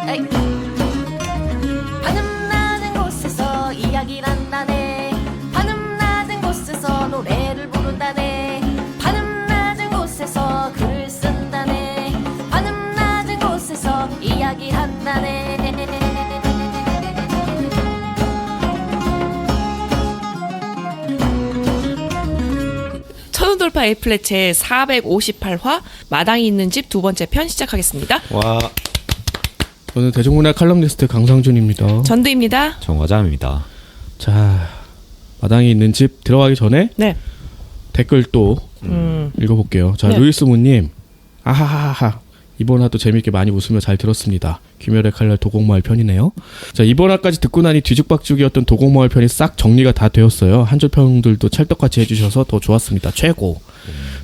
에이. 하늘 낮은 곳에서 이야기를 한다네. 하늘 낮은 곳에서 노래를 부른다네. 하늘 낮은 곳에서 글을 쓴다네. 하늘 낮은 곳에서 이야기를 한다네. 천운돌파 A플랫 제 458화 마당이 있는 집 두 번째 편 시작하겠습니다. 와, 저는 대중문화 칼럼니스트 강상준입니다. 전두입니다. 정화장입니다. 자, 마당이 있는 집 들어가기 전에 네. 댓글 또 읽어볼게요. 자, 네. 루이스무님, 아하하하. 이번 화도 재밌게 많이 웃으며 잘 들었습니다. 귀멸의 칼날 도곡마을 편이네요. 자, 이번 화까지 듣고 나니 뒤죽박죽이었던 도곡마을 편이 싹 정리가 다 되었어요. 한 줄 평들도 찰떡같이 해주셔서 더 좋았습니다. 최고.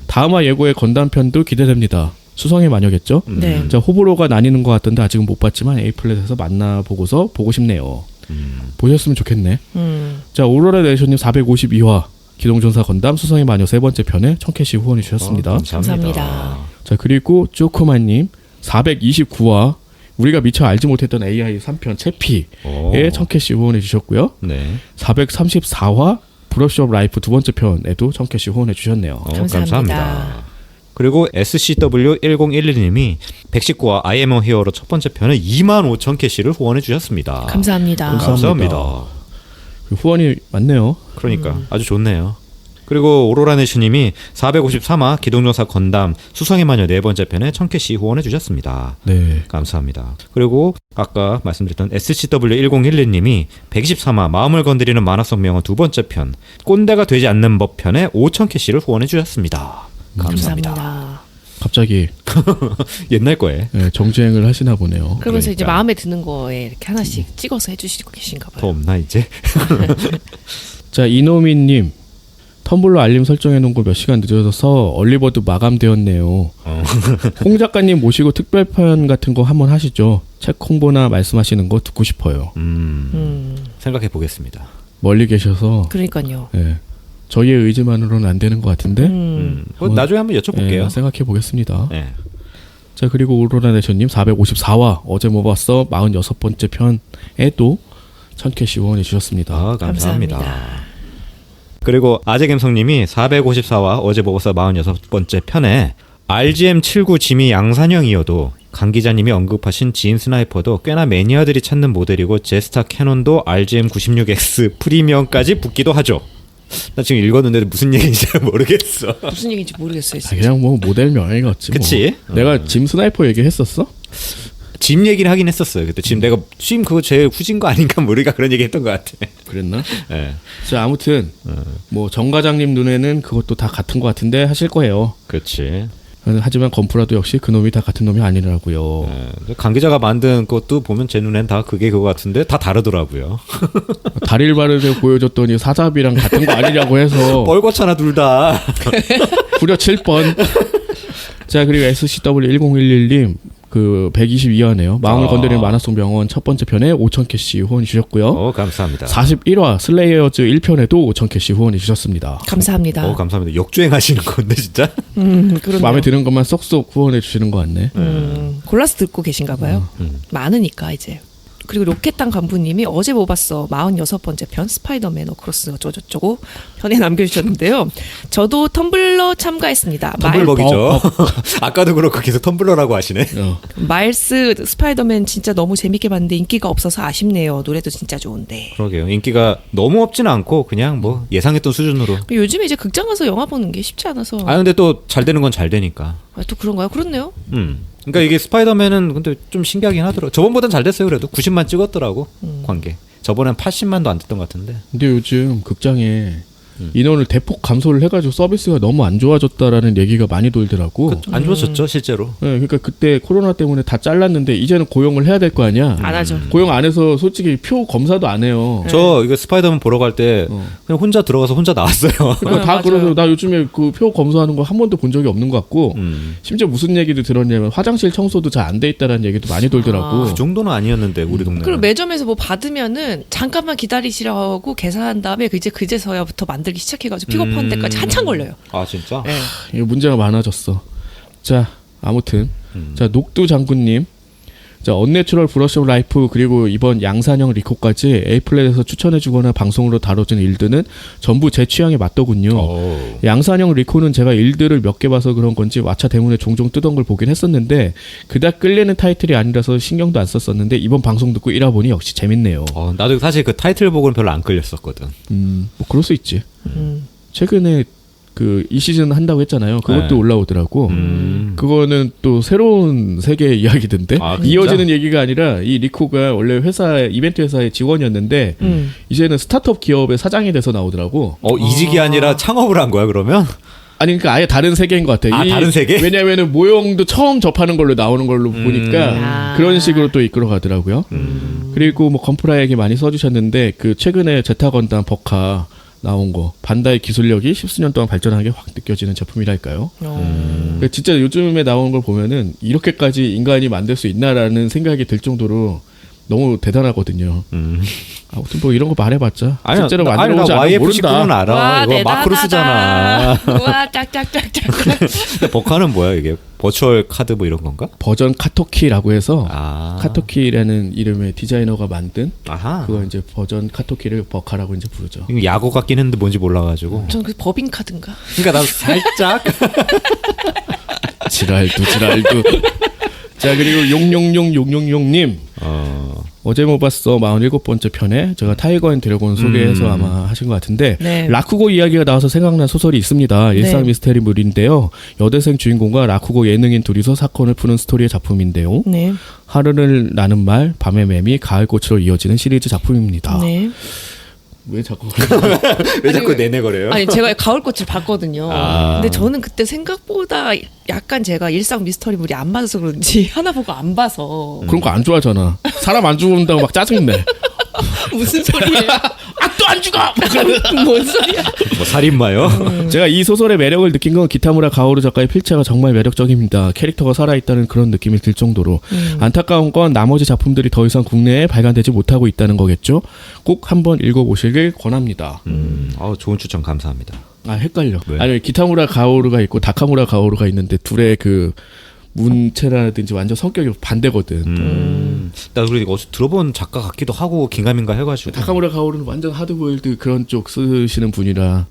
다음 화 예고의 건담 편도 기대됩니다. 수성의 마녀겠죠? 네. 자, 호불호가 나뉘는 것 같던데 아직은 못 봤지만 A플랫에서 만나보고서 보고 싶네요. 보셨으면 좋겠네. 자, 오로라 내셔님 452화 기동전사 건담 수성의 마녀 세 번째 편에 1000캐시 후원해 주셨습니다. 감사합니다. 자, 그리고 쪼코마님 429화 우리가 미처 알지 못했던 AI 3편 채피에 1000캐시 후원해 주셨고요. 네. 434화 브러쉬업 라이프 두 번째 편에도 1000캐시 후원해 주셨네요. 감사합니다. 그리고 SCW1011님이 119화 I am a Hero로 첫 번째 편에 25,000캐시를 후원해 주셨습니다. 감사합니다. 감사합니다. 후원이 많네요. 그러니까 아주 좋네요. 그리고 오로라네시님이 453화 기동전사 건담 수성의 마녀 네 번째 편에 1000캐시 후원해 주셨습니다. 네. 감사합니다. 그리고 아까 말씀드렸던 SCW1011님이 123화 마음을 건드리는 만화성 명언 두 번째 편 꼰대가 되지 않는 법 편에 5000캐시를 후원해 주셨습니다. 감사합니다. 갑자기 옛날 거에 정주행을 하시나 보네요. 그러면서 이제 그러니까. 마음에 드는 거에 이렇게 하나씩 찍어서 해주시고 계신가 더 봐요. 없나 이제? 자, 이노미님 텀블러 알림 설정해 놓은 거 몇 시간 늦어져서 얼리버드 마감되었네요. 홍 작가님 모시고 특별편 같은 거 한번 하시죠. 책 홍보나 말씀하시는 거 듣고 싶어요. 생각해 보겠습니다. 멀리 계셔서 그러니까요. 예, 저희의 의지만으로는 안 되는 것 같은데 뭐 나중에 한번 여쭤볼게요. 생각해 보겠습니다. 네. 자, 그리고 오로라네셔님 454화 어제 뭐 봤어 46번째 편에도 1000캐시 후원해 주셨습니다. 아, 감사합니다. 감사합니다. 그리고 아재갬성님이 454화 어제 먹어서 46번째 편에 RGM79 지미 양산형이어도 강 기자님이 언급하신 지인 스나이퍼도 꽤나 매니아들이 찾는 모델이고 제스타 캐논도 RGM96X 프리미엄까지 붙기도 하죠. 나 지금 읽었는데 무슨 얘기인지 잘 모르겠어. 무슨 얘기인지 모르겠어요. 아, 그냥 뭐 모델명이겠지. 그치? 뭐. 내가 짐 스나이퍼 얘기했었어? 짐 얘기를 하긴 했었어요. 그때 짐 내가 짐 그거 제일 후진 거 아닌가 모르니까 그런 얘기 했던 것 같아. 그랬나? 네. 자, 아무튼 뭐 정 과장님 눈에는 그것도 다 같은 것 같은데 하실 거예요. 그렇지. 하지만 건프라도 역시 그 놈이 다 같은 놈이 아니라고요. 강 기자가 만든 것도 보면 제 눈엔 다 그게 그거 같은데 다 다르더라고요. 다리를 바르게 보여줬더니 사자비랑 같은 거 아니냐고 해서 뻘겋잖아 둘 다. 부려 7번. 자, 그리고 SCW1011님 그 122화네요. 마음을 건드리는 만화송 병원 첫 번째 편에 5000캐시 후원 주셨고요. 감사합니다. 41화 슬레이어즈 1편에도 5000캐시 후원해 주셨습니다. 감사합니다. 감사합니다. 역주행하시는 건데 진짜. 그러네요. 마음에 드는 것만 쏙쏙 후원해 주시는 거 같네. 골라서 듣고 계신가 봐요. 많으니까 이제. 그리고 로켓당 간부님이 어제 뭐 봤어 46번째 편 스파이더맨 어크로스 어쩌고저쩌고 편에 남겨주셨는데요. 저도 텀블러 참가했습니다. 텀블벅이죠. 아까도 그렇고 계속 텀블러라고 하시네. 마일스 스파이더맨 진짜 너무 재밌게 봤는데 인기가 없어서 아쉽네요. 노래도 진짜 좋은데. 그러게요. 인기가 너무 없지는 않고 그냥 뭐 예상했던 수준으로. 요즘에 이제 극장 가서 영화 보는 게 쉽지 않아서. 근데 또 잘 되는 건 잘 되니까. 또 그런가요? 그렇네요. 그러니까 이게 스파이더맨은 근데 좀 신기하긴 하더라고. 저번보단 잘 됐어요. 그래도 90만 찍었더라고. 관계. 저번엔 80만도 안 됐던 것 같은데. 근데 요즘 극장에 인원을 대폭 감소를 해가지고 서비스가 너무 안 좋아졌다라는 얘기가 많이 돌더라고. 안 좋아졌죠 실제로. 네, 그러니까 그때 코로나 때문에 다 잘랐는데 이제는 고용을 해야 될 거 아니야. 안 하죠. 고용 안 해서 솔직히 표 검사도 안 해요. 저 이거 스파이더맨 보러 갈 때 그냥 혼자 들어가서 혼자 나왔어요. 그러니까 다 맞아요. 그러서 나 요즘에 그 표 검사하는 거 한 번도 본 적이 없는 것 같고 심지어 무슨 얘기도 들었냐면 화장실 청소도 잘 안 돼 있다라는 얘기도 많이 돌더라고. 그 정도는 아니었는데 우리 동네. 그리고 매점에서 뭐 받으면은 잠깐만 기다리시라고 계산한 다음에 그제서야부터 만들기 시작해가지고 픽업하는 데까지 한참 걸려요. 아 진짜? 네. 이거 문제가 많아졌어. 자, 아무튼 자 녹두 장군님 자, 언내추럴 브러쉬 오브 라이프 그리고 이번 양산형 리코까지 에이플렛에서 추천해주거나 방송으로 다뤄진 일들은 전부 제 취향에 맞더군요. 양산형 리코는 제가 일들을 몇 개 봐서 그런 건지 왓챠 대문에 종종 뜨던 걸 보긴 했었는데 그닥 끌리는 타이틀이 아니라서 신경도 안 썼었는데 이번 방송 듣고 1화 보니 역시 재밌네요. 나도 사실 그 타이틀 보고는 별로 안 끌렸었거든. 뭐 그럴 수 있지. 최근에 그 이 시즌 한다고 했잖아요. 그것도 네. 올라오더라고. 그거는 또 새로운 세계의 이야기던데. 아, 진짜? 이어지는 얘기가 아니라 이 리코가 원래 회사 이벤트 회사의 직원이었는데 이제는 스타트업 기업의 사장이 돼서 나오더라고. 이직이 아니라 창업을 한 거야 그러면? 아니 그러니까 아예 다른 세계인 것 같아. 다른 세계? 왜냐면은 모형도 처음 접하는 걸로 나오는 걸로 보니까 그런 식으로 또 이끌어 가더라고요. 그리고 뭐 건프라 얘기 많이 써주셨는데 그 최근에 제타 건담 버카 나온 거 반다이 기술력이 십수년 동안 발전한 게 확 느껴지는 제품이랄까요. 그러니까 진짜 요즘에 나오는 걸 보면은 이렇게까지 인간이 만들 수 있나라는 생각이 들 정도로 너무 대단하거든요. 아무튼 뭐 이런 거 말해봤자 실제로 만들어보지 않으면 모른다. YF19는 알아. 와, 이거 마크로 쓰잖아. 와 짝짝짝짝. 버카는 뭐야 이게? 버추얼 카드 뭐 이런 건가? 버전 카토키라고 해서 아. 카토키라는 이름의 디자이너가 만든 아하. 그거 이제 버전 카토키를 버카라고 이제 부르죠. 이거 야구 같긴 했는데 뭔지 몰라가지고. 전 그 법인 카드인가? 그러니까 나도 살짝. 지랄도. 자 그리고 용용용님 어제 뭐 봤어 47번째 편에 제가 타이거 앤 드래곤 소개해서 아마 하신 것 같은데 네. 라쿠고 이야기가 나와서 생각난 소설이 있습니다. 일상 네. 미스테리물인데요. 여대생 주인공과 라쿠고 예능인 둘이서 사건을 푸는 스토리의 작품인데요. 네. 하늘을 나는 말, 밤의 매미, 가을꽃으로 이어지는 시리즈 작품입니다. 네. 왜 자꾸 왜 자꾸 내내거려요? 아니 제가 가을꽃을 봤거든요. 근데 저는 그때 생각보다 약간 제가 일상 미스터리물이 안 맞아서 그런지 하나 보고 안 봐서 그런 거 안 좋아하잖아. 사람 안 죽는다고 막 짜증내. 무슨 소리예요? 또 안 죽어! 뭔 소리야? 뭐 살인마요? 제가 이 소설의 매력을 느낀 건 기타무라 가오루 작가의 필체가 정말 매력적입니다. 캐릭터가 살아있다는 그런 느낌이 들 정도로. 안타까운 건 나머지 작품들이 더 이상 국내에 발간되지 못하고 있다는 거겠죠. 꼭 한번 읽어보시길 권합니다. 좋은 추천 감사합니다. 아 헷갈려. 왜? 아니 기타무라 가오루가 있고 다카무라 가오루가 있는데 둘의 그 문체라든지 완전 성격이 반대거든. 나 그리고 어디서 들어본 작가 같기도 하고 긴가민가 해가지고. 다카무라 가오루는 완전 하드보일드 그런 쪽 쓰시는 분이라.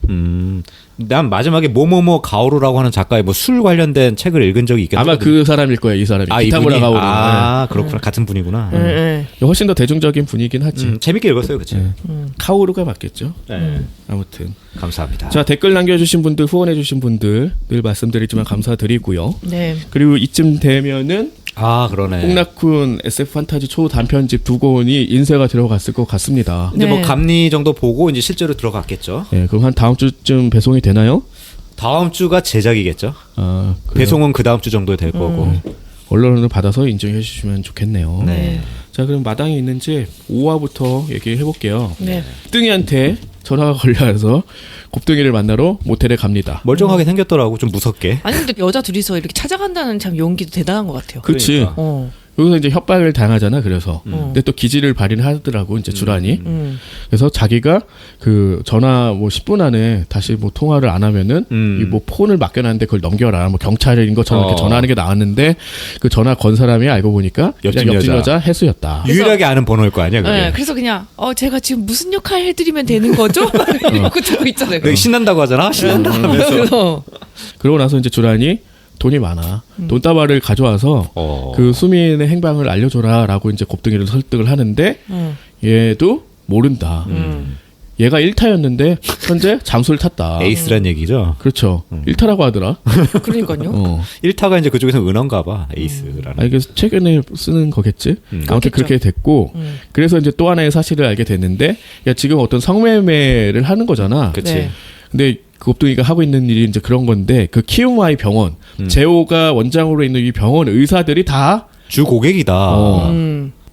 난 마지막에 뭐뭐뭐 가오루라고 하는 작가의 뭐 술 관련된 책을 읽은 적이 있겠다. 아마 그 사람일 거야 이 사람이. 기타무라 이분이? 가오루. 그렇구나. 같은 분이구나. 네. 훨씬 더 대중적인 분이긴 하지. 재밌게 읽었어요, 그치? 카오루가 맞겠죠. 네. 아무튼 감사합니다. 자 댓글 남겨주신 분들 후원해주신 분들 늘 말씀드리지만 감사드리고요. 네. 그리고 이쯤 되면은 그러네. 홍락쿤 SF 판타지 초 단편집 두 권이 인쇄가 들어갔을 것 같습니다. 이제 뭐 네. 감리 정도 보고 이제 실제로 들어갔겠죠. 네, 그럼 한 다음 주쯤 배송이 되나요? 다음 주가 제작이겠죠. 그래요. 배송은 그 다음 주 정도 될 거고. 언론을 받아서 인정해 주시면 좋겠네요. 네. 자 그럼 마당에 있는지 5화부터 얘기해 볼게요. 네. 곱등이한테 전화가 걸려서 곱등이를 만나러 모텔에 갑니다. 멀쩡하게 생겼더라고. 좀 무섭게. 아니 근데 여자 둘이서 이렇게 찾아간다는 참 용기도 대단한 것 같아요. 그치. 그러니까. 여기서 이제 협박을 당하잖아. 그래서 근데 또 기지를 발휘하더라고 이제 주란이. 그래서 자기가 그 전화 뭐 10분 안에 다시 뭐 통화를 안 하면은 이 뭐 폰을 맡겨놨는데 그걸 넘겨라. 뭐 경찰인 것처럼 이렇게 전화하는 게 나왔는데 그 전화 건 사람이 알고 보니까 옆집 그냥 옆집 여자. 여자 해수였다. 유일하게 아는 번호일 거 아니야, 그게. 네, 그래서 그냥 제가 지금 무슨 역할 해드리면 되는 거죠? 이러고 듣고 있잖아요. 되게 신난다고 하잖아. 신난다 하면서. 그래서 그러고 나서 이제 주란이 돈이 많아. 돈다발을 가져와서 그 수민의 행방을 알려줘라라고 이제 곱등이를 설득을 하는데 얘도 모른다. 얘가 1타였는데 현재 잠수를 탔다. 에이스란 얘기죠. 그렇죠. 1타라고 하더라. 그러니까요. 1타가 이제 그쪽에서 은어인가 봐. 에이스라는. 아니 그래서 최근에 쓰는 거겠지. 아무튼 그렇겠죠. 그렇게 됐고 그래서 이제 또 하나의 사실을 알게 됐는데 야 지금 어떤 성매매를 하는 거잖아. 그치. 네. 근데 그 곱둥이가 하고 있는 일이 이제 그런 건데 그 키움아이 병원 제오가 원장으로 있는 이 병원 의사들이 다 주 고객이다.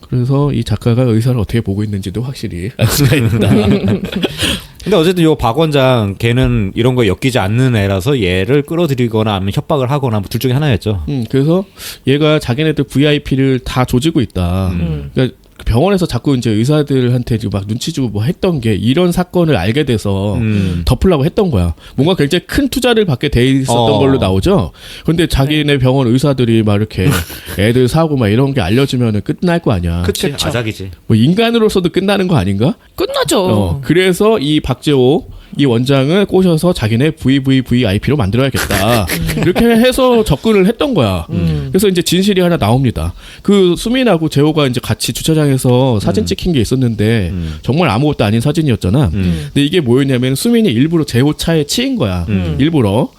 그래서 이 작가가 의사를 어떻게 보고 있는지도 확실히 알 수가 있다. 근데 어쨌든 요 박 원장 걔는 이런 거 엮이지 않는 애라서 얘를 끌어들이거나 아니면 협박을 하거나 뭐 둘 중에 하나였죠. 그래서 얘가 자기네들 VIP를 다 조지고 있다. 그러니까 병원에서 자꾸 이제 의사들한테 막 눈치 주고 뭐 했던 게 이런 사건을 알게 돼서 덮으려고 했던 거야. 뭔가 굉장히 큰 투자를 받게 돼 있었던 걸로 나오죠. 근데 자기네 병원 의사들이 막 이렇게 애들 사고 막 이런 게 알려지면은 끝날 거 아니야. 그치, 아작이지. 뭐 인간으로서도 끝나는 거 아닌가? 끝나죠. 그래서 이 박재호 이 원장을 꼬셔서 자기네 VVVIP로 만들어야겠다. 이렇게 해서 접근을 했던 거야. 그래서 이제 진실이 하나 나옵니다. 그 수민하고 재호가 이제 같이 주차장에서 사진 찍힌 게 있었는데 정말 아무것도 아닌 사진이었잖아. 근데 이게 뭐였냐면 수민이 일부러 재호 차에 치인 거야. 일부러.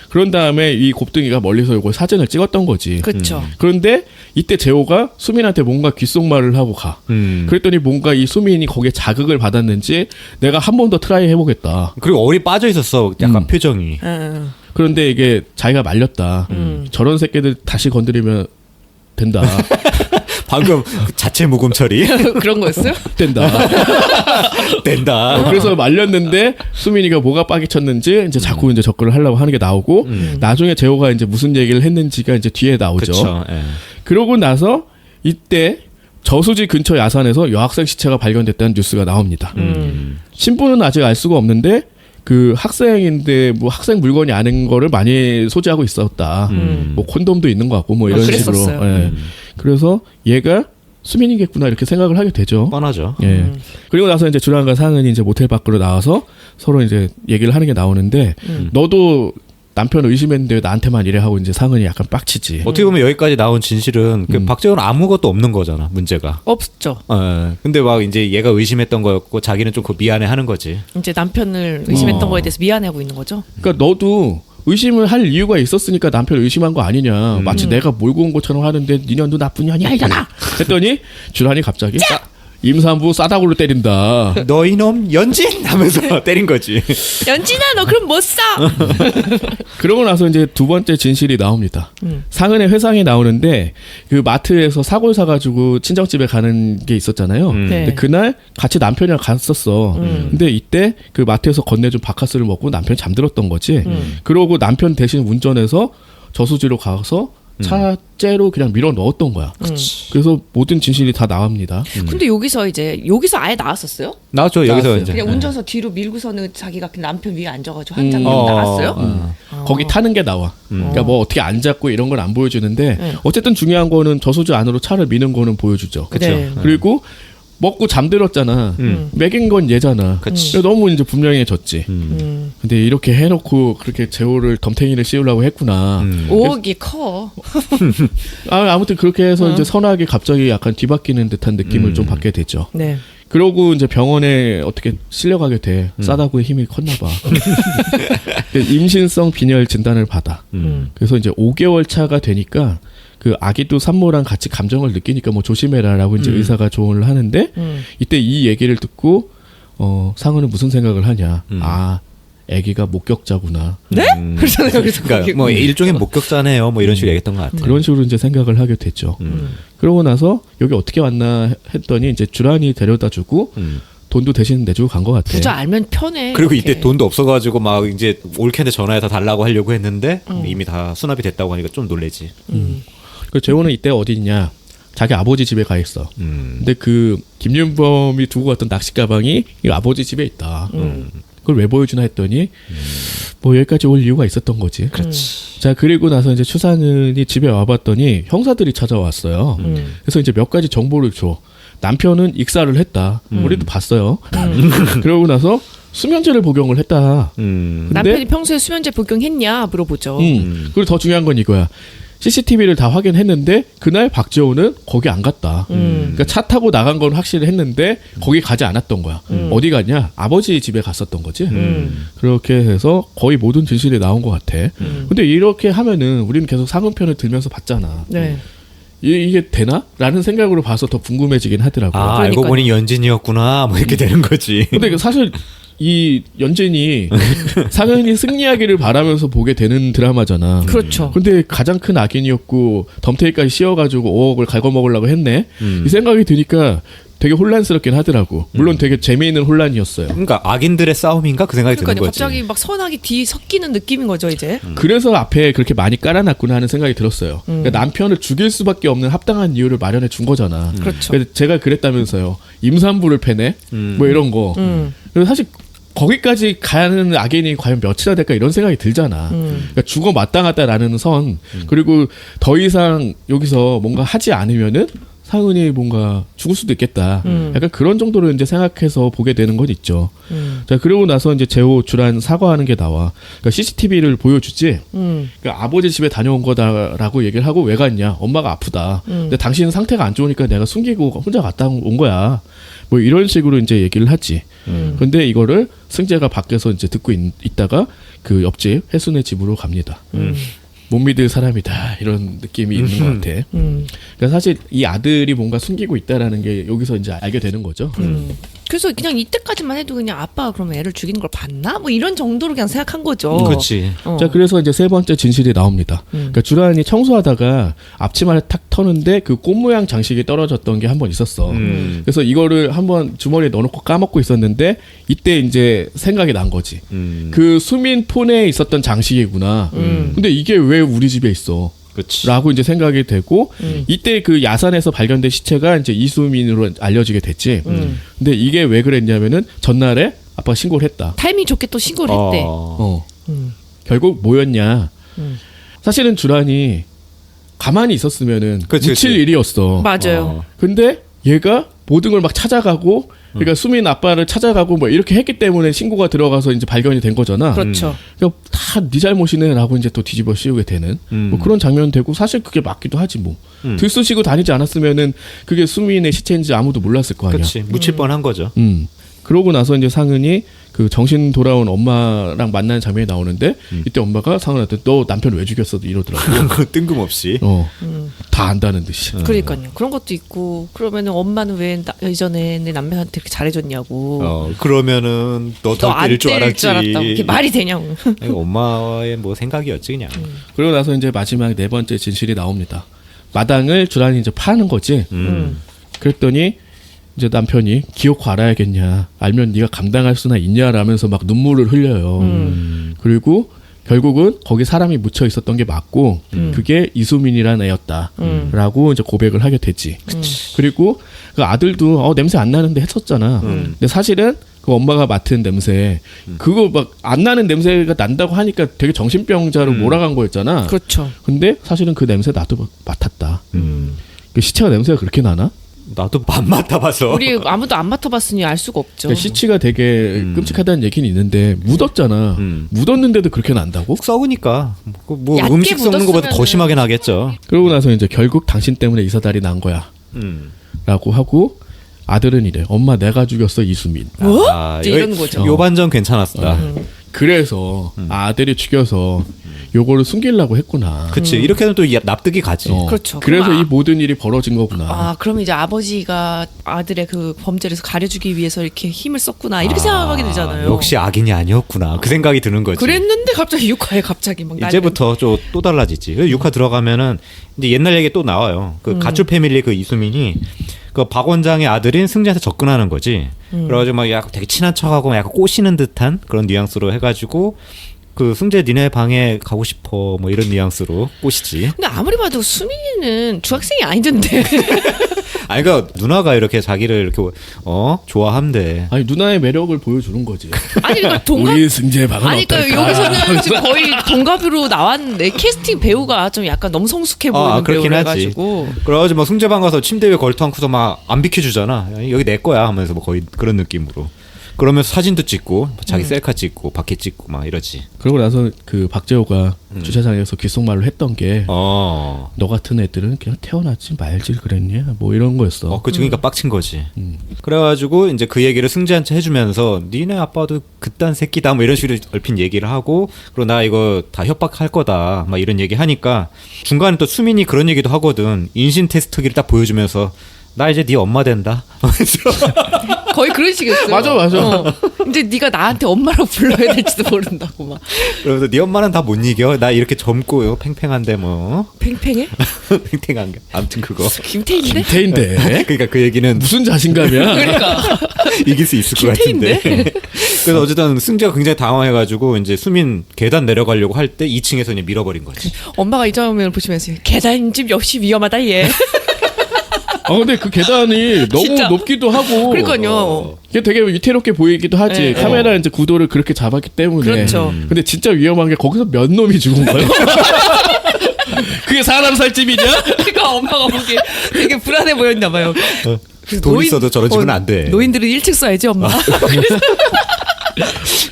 그런 다음에 이 곱등이가 멀리서 이걸 사진을 찍었던 거지. 그렇죠. 그런데 이때 재호가 수민한테 뭔가 귓속말을 하고 가. 그랬더니 뭔가 이 수민이 거기에 자극을 받았는지 내가 한 번 더 트라이 해보겠다. 그리고 얼이 빠져 있었어. 약간 표정이. 그런데 이게 자기가 말렸다. 저런 새끼들 다시 건드리면 된다. 방금 그 자체 무금 처리. 그런 거였어요? 된다. 된다. 그래서 말렸는데 수민이가 뭐가 빠기 쳤는지 이제 자꾸 이제 접근을 하려고 하는 게 나오고 나중에 재호가 이제 무슨 얘기를 했는지가 이제 뒤에 나오죠. 그쵸. 예. 그러고 나서 이때 저수지 근처 야산에서 여학생 시체가 발견됐다는 뉴스가 나옵니다. 신분은 아직 알 수가 없는데 그 학생인데 뭐 학생 물건이 아닌 거를 많이 소지하고 있었다. 뭐 콘돔도 있는 것 같고 뭐 이런 식으로. 예. 그래서 얘가 수민이겠구나 이렇게 생각을 하게 되죠. 뻔하죠. 예. 그리고 나서 이제 주란과 상은이 이제 모텔 밖으로 나와서 서로 이제 얘기를 하는 게 나오는데 너도 남편을 의심했는데 왜 나한테만 이래 하고 이제 상은이 약간 빡치지. 어떻게 보면 여기까지 나온 진실은 그 박재호는 아무것도 없는 거잖아. 문제가. 없죠. 근데 막 이제 얘가 의심했던 거였고 자기는 좀 그 미안해하는 거지. 이제 남편을 의심했던 거에 대해서 미안해하고 있는 거죠. 그러니까 너도 의심을 할 이유가 있었으니까 남편을 의심한 거 아니냐. 마치 내가 몰고 온 것처럼 하는데 니 년도 나쁜 년이 아니잖아. 했더니 주란이 갑자기 임산부 싸다구로 때린다. 너 이놈 연진 하면서 때린 거지. 연진아 너 그럼 못 사. 그러고 나서 이제 두 번째 진실이 나옵니다. 상은의 회상이 나오는데 그 마트에서 사골 사가지고 친정집에 가는 게 있었잖아요. 근데 그날 같이 남편이랑 갔었어. 근데 이때 그 마트에서 건네준 바카스를 먹고 남편이 잠들었던 거지. 그러고 남편 대신 운전해서 저수지로 가서 차째로 그냥 밀어 넣었던 거야. 그래서 모든 진실이 다 나옵니다. 근데 여기서 아예 나왔었어요? 나왔죠. 여기서 나왔어요. 이제. 그냥 운전서 뒤로 밀고서는 자기가 그 남편 위에 앉아가지고 한 장면 나왔어요? 거기 타는 게 나와. 그러니까 뭐 어떻게 앉았고 이런 건 안 보여주는데 어쨌든 중요한 거는 저수지 안으로 차를 미는 거는 보여주죠. 그쵸. 네. 그리고 먹고 잠들었잖아. 먹인 건 얘잖아. 그러니까 너무 이제 분명해졌지. 근데 이렇게 해놓고 그렇게 재호를 덤탱이를 씌우려고 했구나. 오기 커. 아무튼 그렇게 해서 이제 선하게 갑자기 약간 뒤바뀌는 듯한 느낌을 좀 받게 되죠. 네. 그러고 이제 병원에 어떻게 실려가게 돼. 싸다구의 힘이 컸나 봐. 임신성 빈혈 진단을 받아. 그래서 이제 5개월 차가 되니까 그 아기도 산모랑 같이 감정을 느끼니까 뭐 조심해라라고 이제 의사가 조언을 하는데 이때 이 얘기를 듣고 상은은 무슨 생각을 하냐. 아, 아기가 목격자구나. 네? 그래서 여기서 그러니까 뭐 일종의 목격자네요. 뭐 이런 식으로 얘기했던 것 같아요. 그런 식으로 이제 생각을 하게 됐죠. 그러고 나서 여기 어떻게 왔나 했더니 이제 주란이 데려다 주고 돈도 대신 내주고 간 것 같아. 부자 알면 편해. 그리고 이렇게. 이때 돈도 없어가지고 막 이제 올캔에 전화해서 달라고 하려고 했는데 이미 다 수납이 됐다고 하니까 좀 놀래지. 그 재호는 이때 어디 있냐? 자기 아버지 집에 가 있어. 근데 그 김윤범이 두고 갔던 낚시 가방이 이 아버지 집에 있다. 그걸 왜 보여주나 했더니 뭐 여기까지 올 이유가 있었던 거지. 그렇지. 자, 그리고 나서 이제 추산은이 집에 와봤더니 형사들이 찾아왔어요. 그래서 이제 몇 가지 정보를 줘. 남편은 익사를 했다. 우리도 봤어요. 그러고 나서 수면제를 복용을 했다. 근데 남편이 평소에 수면제 복용했냐 물어보죠. 그리고 더 중요한 건 이거야. CCTV를 다 확인했는데 그날 박재호는 거기 안 갔다. 그러니까 차 타고 나간 건 확실히 했는데 거기 가지 않았던 거야. 어디 갔냐? 아버지 집에 갔었던 거지. 그렇게 해서 거의 모든 진실이 나온 것 같아. 근데 이렇게 하면은 우리는 계속 상은편을 들면서 봤잖아. 네. 이게 되나? 라는 생각으로 봐서 더 궁금해지긴 하더라고요. 아, 알고 보니 연진이었구나. 뭐 이렇게 되는 거지. 근데 사실 이 연진이 상은이 승리하기를 바라면서 보게 되는 드라마잖아. 그렇죠. 근데 가장 큰 악인이었고 덤태기까지 씌워가지고 5억을 갉아먹으려고 했네. 이 생각이 드니까 되게 혼란스럽긴 하더라고. 물론 되게 재미있는 혼란이었어요. 그러니까 악인들의 싸움인가 그 생각이 그러니까 드는 거지. 갑자기 막 선악이 뒤 섞이는 느낌인 거죠 이제. 그래서 앞에 그렇게 많이 깔아놨구나 하는 생각이 들었어요. 그러니까 남편을 죽일 수밖에 없는 합당한 이유를 마련해 준 거잖아. 그렇죠. 그래서 제가 그랬다면서요. 임산부를 패네? 뭐 이런 거. 그래서 사실 거기까지 가는 악인이 과연 몇이나 될까 이런 생각이 들잖아. 그러니까 죽어 마땅하다라는 선. 그리고 더 이상 여기서 뭔가 하지 않으면은 상은이 뭔가 죽을 수도 있겠다. 약간 그런 정도로 이제 생각해서 보게 되는 건 있죠. 자, 그러고 나서 이제 재호 주란 사과하는 게 나와. 그러니까 CCTV를 보여주지. 그러니까 아버지 집에 다녀온 거다라고 얘기를 하고 왜 갔냐? 엄마가 아프다. 근데 당신은 상태가 안 좋으니까 내가 숨기고 혼자 갔다 온 거야. 뭐 이런 식으로 이제 얘기를 하지. 근데 이거를 승재가 밖에서 이제 듣고 있다가 그 옆집 혜순의 집으로 갑니다. 못 믿을 사람이다 이런 느낌이 있는 것 같아. 그러니까 사실 이 아들이 뭔가 숨기고 있다라는 게 여기서 이제 알게 되는 거죠. 그래서 그냥 이때까지만 해도 그냥 아빠가 그럼 애를 죽이는 걸 봤나? 뭐 이런 정도로 그냥 생각한 거죠. 그렇지. 자, 그래서 이제 세 번째 진실이 나옵니다. 그러니까 주란이 청소하다가 앞치마를 탁 터는데 그 꽃 모양 장식이 떨어졌던 게 한 번 있었어. 그래서 이거를 한번 주머니에 넣어놓고 까먹고 있었는데 이때 이제 생각이 난 거지. 그 수민 폰에 있었던 장식이구나. 근데 이게 왜 우리 집에 있어? 그렇지. 라고 이제 생각이 되고 이때 그 야산에서 발견된 시체가 이제 이수민으로 알려지게 됐지. 근데 이게 왜 그랬냐면은 전날에 아빠가 신고를 했다. 타이밍 좋게 또 신고를 했대. 결국 뭐였냐? 사실은 주란이 가만히 있었으면은 그치, 묻힐 그치. 일이었어. 맞아요. 근데 얘가 모든 걸 막 찾아가고 그러니까 수민 아빠를 찾아가고 뭐 이렇게 했기 때문에 신고가 들어가서 이제 발견이 된 거잖아. 그렇죠. 그러니까 다 네 잘못이네라고 이제 또 뒤집어 씌우게 되는 뭐 그런 장면 되고 사실 그게 맞기도 하지 뭐. 들쑤시고 다니지 않았으면은 그게 수민의 시체인지 아무도 몰랐을 거 아니야. 그렇지. 묻힐 뻔한 거죠. 그러고 나서 이제 상은이 그 정신 돌아온 엄마랑 만나는 장면이 나오는데 이때 엄마가 상은한테 너 남편 왜 죽였어 이러더라고. 뜬금없이. 다 안다는 듯이. 그러니까요. 그런 것도 있고 그러면은 엄마는 왜 예전에 내 남편한테 이렇게 잘해줬냐고. 그러면은 너 더 너안 때릴 줄 때릴 줄 알았지. 알았다고. 그게 말이 되냐고. 아니, 엄마의 뭐 생각이었지 그냥. 그러고 나서 이제 마지막 네 번째 진실이 나옵니다. 마당을 주란이 이제 파는 거지. 그랬더니 이제 남편이 기어코 알아야겠냐. 알면 네가 감당할 수나 있냐라면서 막 눈물을 흘려요. 그리고 결국은 거기 사람이 묻혀 있었던 게 맞고 그게 이수민이라는 애였다라고 이제 고백을 하게 되지. 그리고 그 아들도 냄새 안 나는데 했었잖아. 근데 사실은 그 엄마가 맡은 냄새 그거 막 안 나는 냄새가 난다고 하니까 되게 정신병자로 몰아간 거였잖아. 그렇죠. 근데 사실은 그 냄새 나도 맡았다. 그 시체가 냄새가 그렇게 나나? 나도 안 맡아봐서. 우리 아무도 안 맡아봤으니 알 수가 없죠. 그러니까 시치가 되게 끔찍하다는 얘기는 있는데 묻었잖아. 묻었는데도 그렇게 난다고? 썩으니까 뭐 얇게 음식 썩는 것보다 더 묻었으면은- 심하게 나겠죠. 그러고 나서 이제 결국 당신 때문에 이 사달이 난 거야. 라고 하고 아들은 이래. 엄마 내가 죽였어 이수민. 뭐? 이제 이런 거죠. 요 반전 괜찮았다. 그래서 아들이 죽여서 요거를 숨기려고 했구나. 그치. 이렇게 하면 또 납득이 가지. 그렇죠. 그래서 그럼 이 모든 일이 벌어진 거구나. 아, 그럼 이제 아버지가 아들의 그 범죄를 가려주기 위해서 이렇게 힘을 썼구나 이렇게 생각하게 되잖아요. 역시 악인이 아니었구나. 그 생각이 드는 거지. 그랬는데 갑자기 육화에 갑자기 막 이제부터 또 달라지지. 6화 들어가면은 이제 옛날 얘기 또 나와요. 그 가출 패밀리 그 이수민이 그 박 원장의 아들인 승재한테 접근하는 거지. 그래가지고 막 약간 되게 친한 척하고 약간 꼬시는 듯한 그런 뉘앙스로 해가지고 그 승재 니네 방에 가고 싶어 뭐 이런 뉘앙스로 꼬시지. 근데 아무리 봐도 수민이는 중학생이 아니던데. 아니 그러니까 누나가 이렇게 자기를 이렇게 좋아한대. 아니 누나의 매력을 보여주는 거지. 아니 그러니까 동갑 우리 승재 방은 아니 그러니까 어떨까? 여기서는 지금 거의 동갑으로 나왔는데 캐스팅 배우가 좀 약간 너무 성숙해 보이는 그렇긴 배우라 하지. 가지고. 그래가지고 막 승재방 가서 침대 위에 걸터앉고서 막 안 비켜주잖아. 여기 내 거야 하면서 뭐 거의 그런 느낌으로. 그러면서 사진도 찍고 자기 셀카 찍고 바퀴 찍고 막 이러지. 그러고 나서 그 박재호가 주차장에서 귓속말로 했던 게 너 같은 애들은 그냥 태어나지 말지 그랬냐 뭐 이런 거였어. 그치. 그러니까 빡친 거지. 그래가지고 이제 그 얘기를 승재한테 해주면서 니네 아빠도 그딴 새끼다 뭐 이런 식으로 얼핏 얘기를 하고 그리고 나 이거 다 협박할 거다 막 이런 얘기 하니까 중간에 또 수민이 그런 얘기도 하거든. 인신 테스트기를 딱 보여주면서 나 이제 네 엄마 된다. 거의 그런 식이었어요. 맞아. 이제 네가 나한테 엄마라고 불러야 될지도 모른다고 막. 그러면서 네 엄마는 다 못 이겨. 나 이렇게 젊고 팽팽한데 뭐. 팽팽해? 팽팽한 게. 아무튼 그거. 김태인데? 김태인데 그러니까 그 얘기는 무슨 자신감이야? 그러니까 이길 수 있을 것 같은데. 김태인데? 그래서 어쨌든 승재가 굉장히 당황해가지고 이제 수민 계단 내려가려고 할 때 2층에서 그냥 밀어버린 거지. 엄마가 이 장면을 보시면서 계단집 역시 위험하다 얘. 근데 그 계단이 너무 진짜. 높기도 하고. 그러니까요. 이게 되게 위태롭게 보이기도 하지. 네. 카메라 이제 구도를 그렇게 잡았기 때문에. 그렇죠. 근데 진짜 위험한 게 거기서 몇 놈이 죽은 거예요? 그게 사람 살집이냐? 그러니까 엄마가 보기에 되게 불안해 보였나 봐요. 돈 있어도 저런 집은 안 돼. 노인들은 1층 써야지 엄마.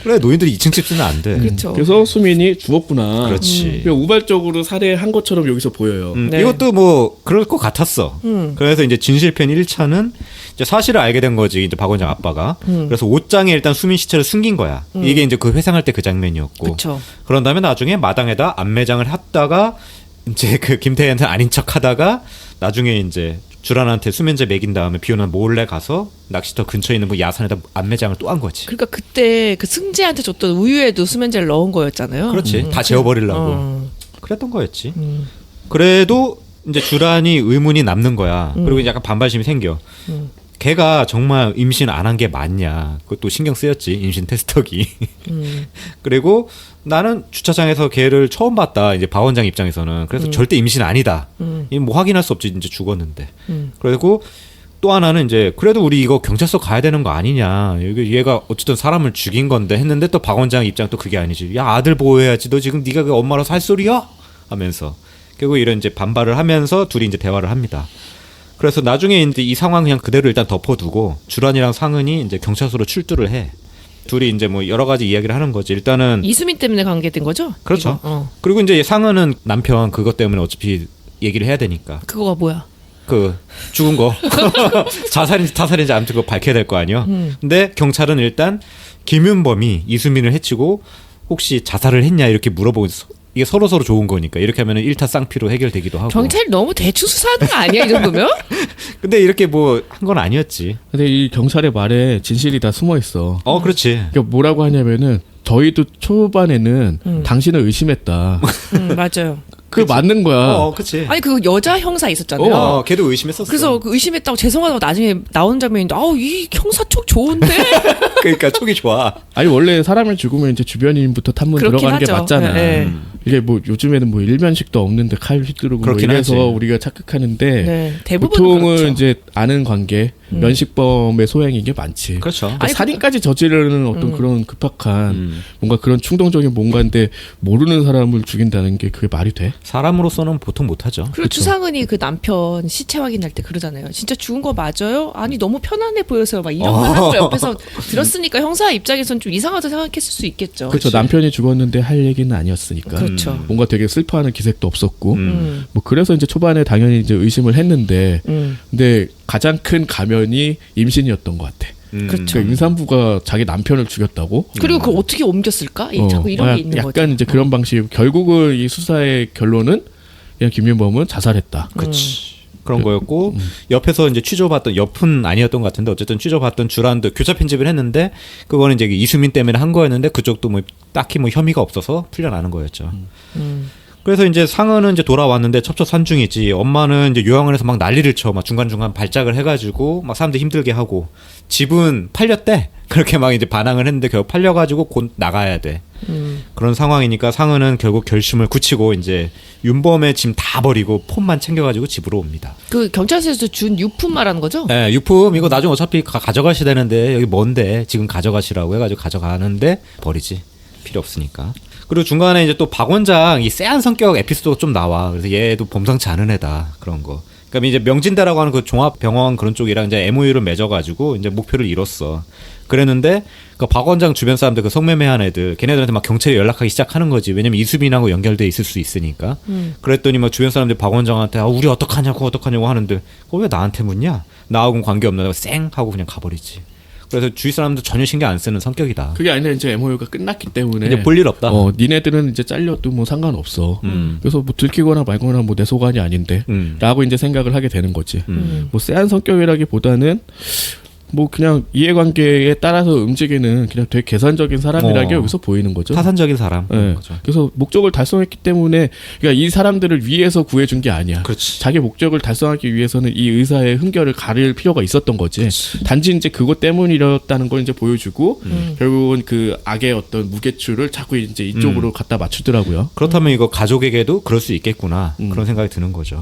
그래 노인들이 2층 집 쓰면 안 돼. 그렇죠. 그래서 수민이 죽었구나. 그렇지. 그냥 우발적으로 살해한 것처럼 여기서 보여요. 네. 이것도 뭐 그럴 것 같았어. 그래서 이제 진실편 1차는 이제 사실을 알게 된 거지. 이제 박 원장 아빠가. 그래서 옷장에 일단 수민 시체를 숨긴 거야. 이게 이제 그 회상할 때 그 장면이었고. 그렇죠. 그런 다음에 나중에 마당에다 안매장을 했다가 이제 그 김태희한테 아닌 척하다가 나중에 이제 주란한테 수면제 먹인 다음에 비오는 몰래 가서 낚시터 근처에 있는 뭐 야산에다 안매장을 또 한 거지. 그러니까 그때 그 승재한테 줬던 우유에도 수면제를 넣은 거였잖아요. 그렇지. 다 재워버리려고. 어. 그랬던 거였지. 그래도 이제 주란이 의문이 남는 거야. 그리고 이제 약간 반발심이 생겨. 걔가 정말 임신 안 한 게 맞냐. 그것도 신경 쓰였지. 임신 테스터기. 그리고 나는 주차장에서 걔를 처음 봤다. 이제 박 원장 입장에서는. 그래서 절대 임신 아니다. 이 뭐 확인할 수 없지. 이제 죽었는데. 그리고 또 하나는 이제 그래도 우리 이거 경찰서 가야 되는 거 아니냐. 얘가 어쨌든 사람을 죽인 건데 했는데 또 박 원장 입장 또 그게 아니지. 야 아들 보호해야지. 너 지금 네가 그 엄마라서 할 소리야? 하면서 결국 이런 이제 반발을 하면서 둘이 이제 대화를 합니다. 그래서 나중에 이제 이 상황 그냥 그대로 일단 덮어두고 주란이랑 상은이 이제 경찰서로 출두를 해. 둘이 이제 뭐 여러 가지 이야기를 하는 거지. 일단은 이수민 때문에 관계된 거죠? 그렇죠. 이거? 그리고 이제 상은은 남편 그것 때문에 어차피 얘기를 해야 되니까 그거가 뭐야? 그 죽은 거 자살인지 타살인지 아무튼 그거 밝혀야 될 거 아니야. 근데 경찰은 일단 김윤범이 이수민을 해치고 혹시 자살을 했냐 이렇게 물어보고 이게 서로 좋은 거니까 이렇게 하면은 1타 쌍피로 해결되기도 하고. 경찰이 너무 대충 수사하는 거 아니야 이 정도면? 근데 이렇게 뭐 한 건 아니었지. 근데 이 경찰의 말에 진실이 다 숨어 있어. 그렇지. 그러니까 뭐라고 하냐면은 저희도 초반에는 당신을 의심했다. 맞아요. 그게 맞는 거야. 그치. 아니 그 여자 형사 있었잖아요. 걔도 의심했었어. 그래서 그 의심했다고 죄송하다고 나중에 나오는 장면인데 이 형사 촉 좋은데? 그러니까 촉이 좋아. 아니 원래 사람을 죽으면 이제 주변인부터 탐문 그렇긴 들어가는 게 하죠. 맞잖아. 네. 이게 뭐 요즘에는 뭐 일면식도 없는데 칼 휘두르고 뭐 그렇긴 이래서 하지. 우리가 착각하는데 네, 대부분 보통은 그렇죠. 이제 아는 관계 면식범의 소행인 게 많지. 그렇죠. 그러니까 살인까지 저지르는 어떤 그런 급박한 뭔가 그런 충동적인 뭔가인데 모르는 사람을 죽인다는 게 그게 말이 돼? 사람으로서는 보통 못하죠. 그리고 주상은이 그 남편 시체 확인할 때 그러잖아요. 진짜 죽은 거 맞아요? 아니 너무 편안해 보여서 막 이런 말 하는 거 옆에서 들었으니까 형사 입장에선 좀 이상하다 생각했을 수 있겠죠. 그렇죠. 남편이 죽었는데 할 얘기는 아니었으니까. 그렇죠. 뭔가 되게 슬퍼하는 기색도 없었고. 뭐 그래서 이제 초반에 당연히 이제 의심을 했는데 근데 가장 큰 가면이 임신이었던 것 같아. 그렇죠. 그러니까 임산부가 자기 남편을 죽였다고. 그리고 그걸 어떻게 옮겼을까? 자꾸 이런 게 있는 거죠. 약간 이제 그런 방식. 결국은 이 수사의 결론은 그냥 김윤범은 자살했다. 그렇지. 그런 거였고 옆에서 이제 취조받던 옆은 아니었던 것 같은데 어쨌든 취조받던 주란도 교차 편집을 했는데 그거는 이제 이수민 때문에 한 거였는데 그쪽도 뭐 딱히 뭐 혐의가 없어서 풀려나는 거였죠. 그래서 이제 상은은 이제 돌아왔는데 첩첩산중이지. 엄마는 이제 요양원에서 막 난리를 쳐. 막 중간중간 발작을 해가지고 막 사람들 힘들게 하고. 집은 팔렸대. 그렇게 막 이제 반항을 했는데 결국 팔려가지고 곧 나가야 돼. 그런 상황이니까 상은은 결국 결심을 굳히고 이제 윤범의 짐 다 버리고 폰만 챙겨가지고 집으로 옵니다. 그 경찰서에서 준 유품 말하는 거죠? 네, 유품 이거 나중에 어차피 가져가셔야 되는데 여기 뭔데 지금 가져가시라고 해가지고 가져가는데 버리지. 필요 없으니까. 그리고 중간에 이제 또 박 원장 이 쎄한 성격 에피소드가 좀 나와. 그래서 얘도 범상치 않은 애다. 그런 거. 그러니까 이제 명진대라고 하는 그 종합병원 그런 쪽이랑 이제 MOU를 맺어가지고 이제 목표를 이뤘어. 그랬는데 그 박 원장 주변 사람들 그 성매매한 애들 걔네들한테 막 경찰에 연락하기 시작하는 거지. 왜냐면 이수빈하고 연결돼 있을 수 있으니까. 그랬더니 막 주변 사람들 박 원장한테 우리 어떡하냐고 하는데 그거 왜 나한테 묻냐? 나하고는 관계없나? 쌩 하고 그냥 가버리지. 그래서 주위 사람도 전혀 신경 안 쓰는 성격이다. 그게 아니라 이제 MOU가 끝났기 때문에 이제 볼 일 없다. 니네들은 이제 잘려도 뭐 상관없어. 그래서 뭐 들키거나 말거나 뭐 내 소관이 아닌데 라고 이제 생각을 하게 되는 거지. 뭐 쎄한 성격이라기보다는 뭐 그냥 이해관계에 따라서 움직이는 그냥 되게 계산적인 사람이라는 게 여기서 보이는 거죠. 타산적인 사람. 네. 거죠. 그래서 목적을 달성했기 때문에 그러니까 이 사람들을 위해서 구해준 게 아니야. 그렇지. 자기 목적을 달성하기 위해서는 이 의사의 흠결을 가릴 필요가 있었던 거지. 단지 이제 그것 때문이었다는 걸 이제 보여주고 결국은 그 악의 어떤 무게추를 자꾸 이제 이쪽으로 갖다 맞추더라고요. 그렇다면 이거 가족에게도 그럴 수 있겠구나 그런 생각이 드는 거죠.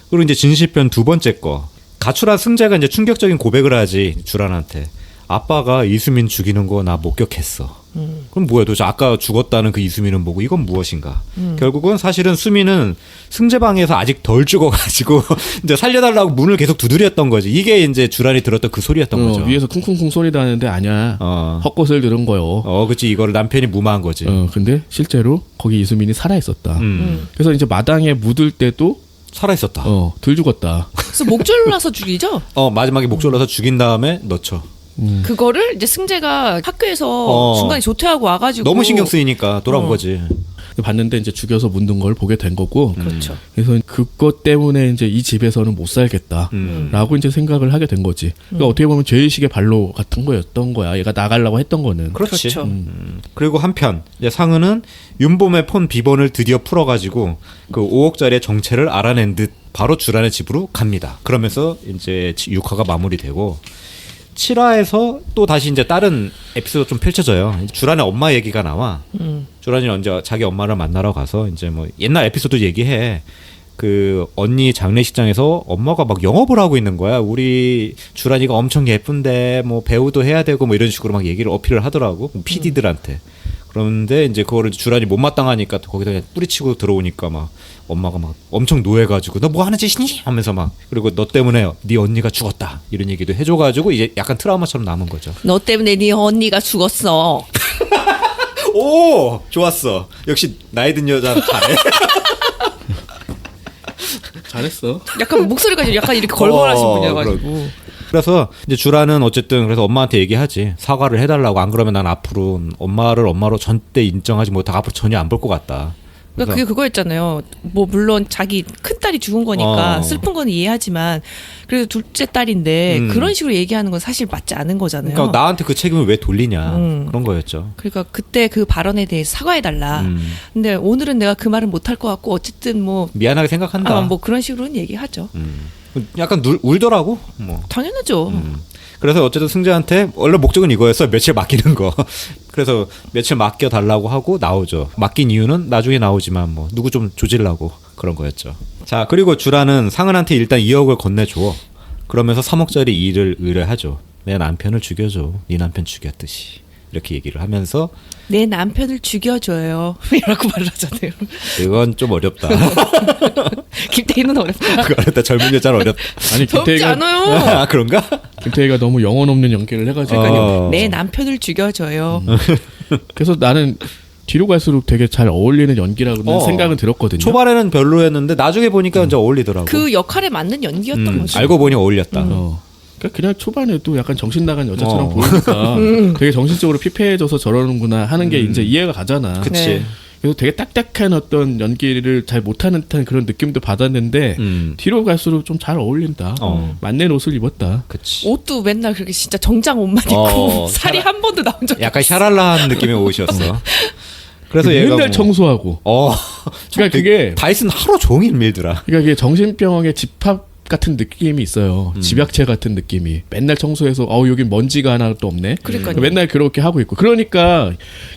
그리고 이제 진실편 두 번째 거. 가출한 승자가 이제 충격적인 고백을 하지 주란한테. 아빠가 이수민 죽이는 거 나 목격했어. 그럼 뭐야 도대체 아까 죽었다는 그 이수민은 뭐고 이건 무엇인가. 결국은 사실은 수민은 승재방에서 아직 덜 죽어가지고 이제 살려달라고 문을 계속 두드렸던 거지. 이게 이제 주란이 들었던 그 소리였던 거죠. 위에서 쿵쿵쿵 소리 나는데 아니야. 헛것을 들은 거요. 그치. 이거를 남편이 무마한 거지. 근데 실제로 거기 이수민이 살아있었다. 그래서 이제 마당에 묻을 때도 살아있었다. 덜 죽었다. 그래서 목 졸라서 죽이죠. 마지막에 목 졸라서 죽인 다음에 넣죠. 그거를 이제 승재가 학교에서 중간에 조퇴하고 와가지고 너무 신경 쓰이니까 돌아온 거지. 봤는데 이제 죽여서 묻는 걸 보게 된 거고. 그렇죠. 그래서 그것 때문에 이제 이 집에서는 못 살겠다라고 이제 생각을 하게 된 거지. 그러니까 어떻게 보면 죄의식의 발로 같은 거였던 거야. 얘가 나가려고 했던 거는. 그렇지. 그렇죠. 그리고 한편 이제 상은은 윤봄의 폰 비번을 드디어 풀어가지고 그 5억짜리의 정체를 알아낸 듯 바로 주란의 집으로 갑니다. 그러면서 이제 6화가 마무리되고 7화에서 또 다시 이제 다른 에피소드 좀 펼쳐져요. 주란의 엄마 얘기가 나와. 주란이 언제 자기 엄마를 만나러 가서 이제 뭐 옛날 에피소드 얘기해. 그 언니 장례식장에서 엄마가 막 영업을 하고 있는 거야. 우리 주란이가 엄청 예쁜데 뭐 배우도 해야 되고 뭐 이런 식으로 막 얘기를 어필을 하더라고. PD들한테. 그런데 이제 그거를 주란이 못마땅하니까 거기다 그냥 뿌리치고 들어오니까 막 엄마가 막 엄청 노해가지고 너 뭐 하는 짓이니? 하면서 막 그리고 너 때문에 네 언니가 죽었다 이런 얘기도 해줘가지고 이제 약간 트라우마처럼 남은 거죠. 너 때문에 네 언니가 죽었어. 오 좋았어. 역시 나이 든 여자 잘해. 잘했어. 약간 목소리가 약간 이렇게 걸걸하신 분이어가지고. 그래서 이제 주라는 어쨌든 그래서 엄마한테 얘기하지. 사과를 해달라고. 안 그러면 난 앞으로 엄마를 엄마로 전대 인정하지 못하고 앞으로 전혀 안 볼 것 같다. 그러니까 그게 그거였잖아요. 뭐 물론 자기 큰 딸이 죽은 거니까 슬픈 건 이해하지만 그래도 둘째 딸인데 그런 식으로 얘기하는 건 사실 맞지 않은 거잖아요. 그러니까 나한테 그 책임을 왜 돌리냐 그런 거였죠. 그러니까 그때 그 발언에 대해서 사과해달라. 근데 오늘은 내가 그 말은 못할 것 같고 어쨌든 뭐 미안하게 생각한다. 뭐 그런 식으로는 얘기하죠. 약간 울더라고. 뭐. 당연하죠. 그래서 어쨌든 승재한테 원래 목적은 이거였어. 며칠 맡기는 거. 그래서 며칠 맡겨달라고 하고 나오죠. 맡긴 이유는 나중에 나오지만 뭐 누구 좀 조질라고 그런 거였죠. 자 그리고 주라는 상은한테 일단 2억을 건네줘. 그러면서 3억짜리 일을 의뢰하죠. 내 남편을 죽여줘. 네 남편 죽였듯이. 이렇게 얘기를 하면서 내 남편을 죽여줘요. 이라고 말을 하잖아요. 이건 좀 어렵다. 김태희는 어렵다. 그거 어렵다. 젊은 여자는 어렵다. 아니 어렵지 김태희가 않아요. 아 그런가? 김태희가 너무 영혼 없는 연기를 해가지고 그러니까요. 내 남편을 죽여줘요. 그래서 나는 뒤로 갈수록 되게 잘 어울리는 연기라고는 생각은 들었거든요. 초반에는 별로였는데 나중에 보니까 이제 어울리더라고. 그 역할에 맞는 연기였던 거죠. 알고 보니 어울렸다. 그러니까 그냥 초반에도 약간 정신 나간 여자처럼 보이니까 되게 정신적으로 피폐해져서 저러는구나 하는 게 이제 이해가 가잖아. 그치. 네. 그래서 되게 딱딱한 어떤 연기를 잘 못하는 듯한 그런 느낌도 받았는데 뒤로 갈수록 좀 잘 어울린다. 맞는 옷을 입었다. 그치. 옷도 맨날 그렇게 진짜 정장 옷만 입고 살이 한 번도 나온 적 약간 없어. 샤랄라한 느낌의 옷이었어. 그래서 얘가 맨날 뭐, 청소하고. 그러니까 그게 다이슨 하루 종일 밀더라. 그러니까 이게 정신병의 집합 같은 느낌이 있어요. 집약체 같은 느낌이. 맨날 청소해서 여기 먼지가 하나도 없네. 그러니까요. 맨날 그렇게 하고 있고. 그러니까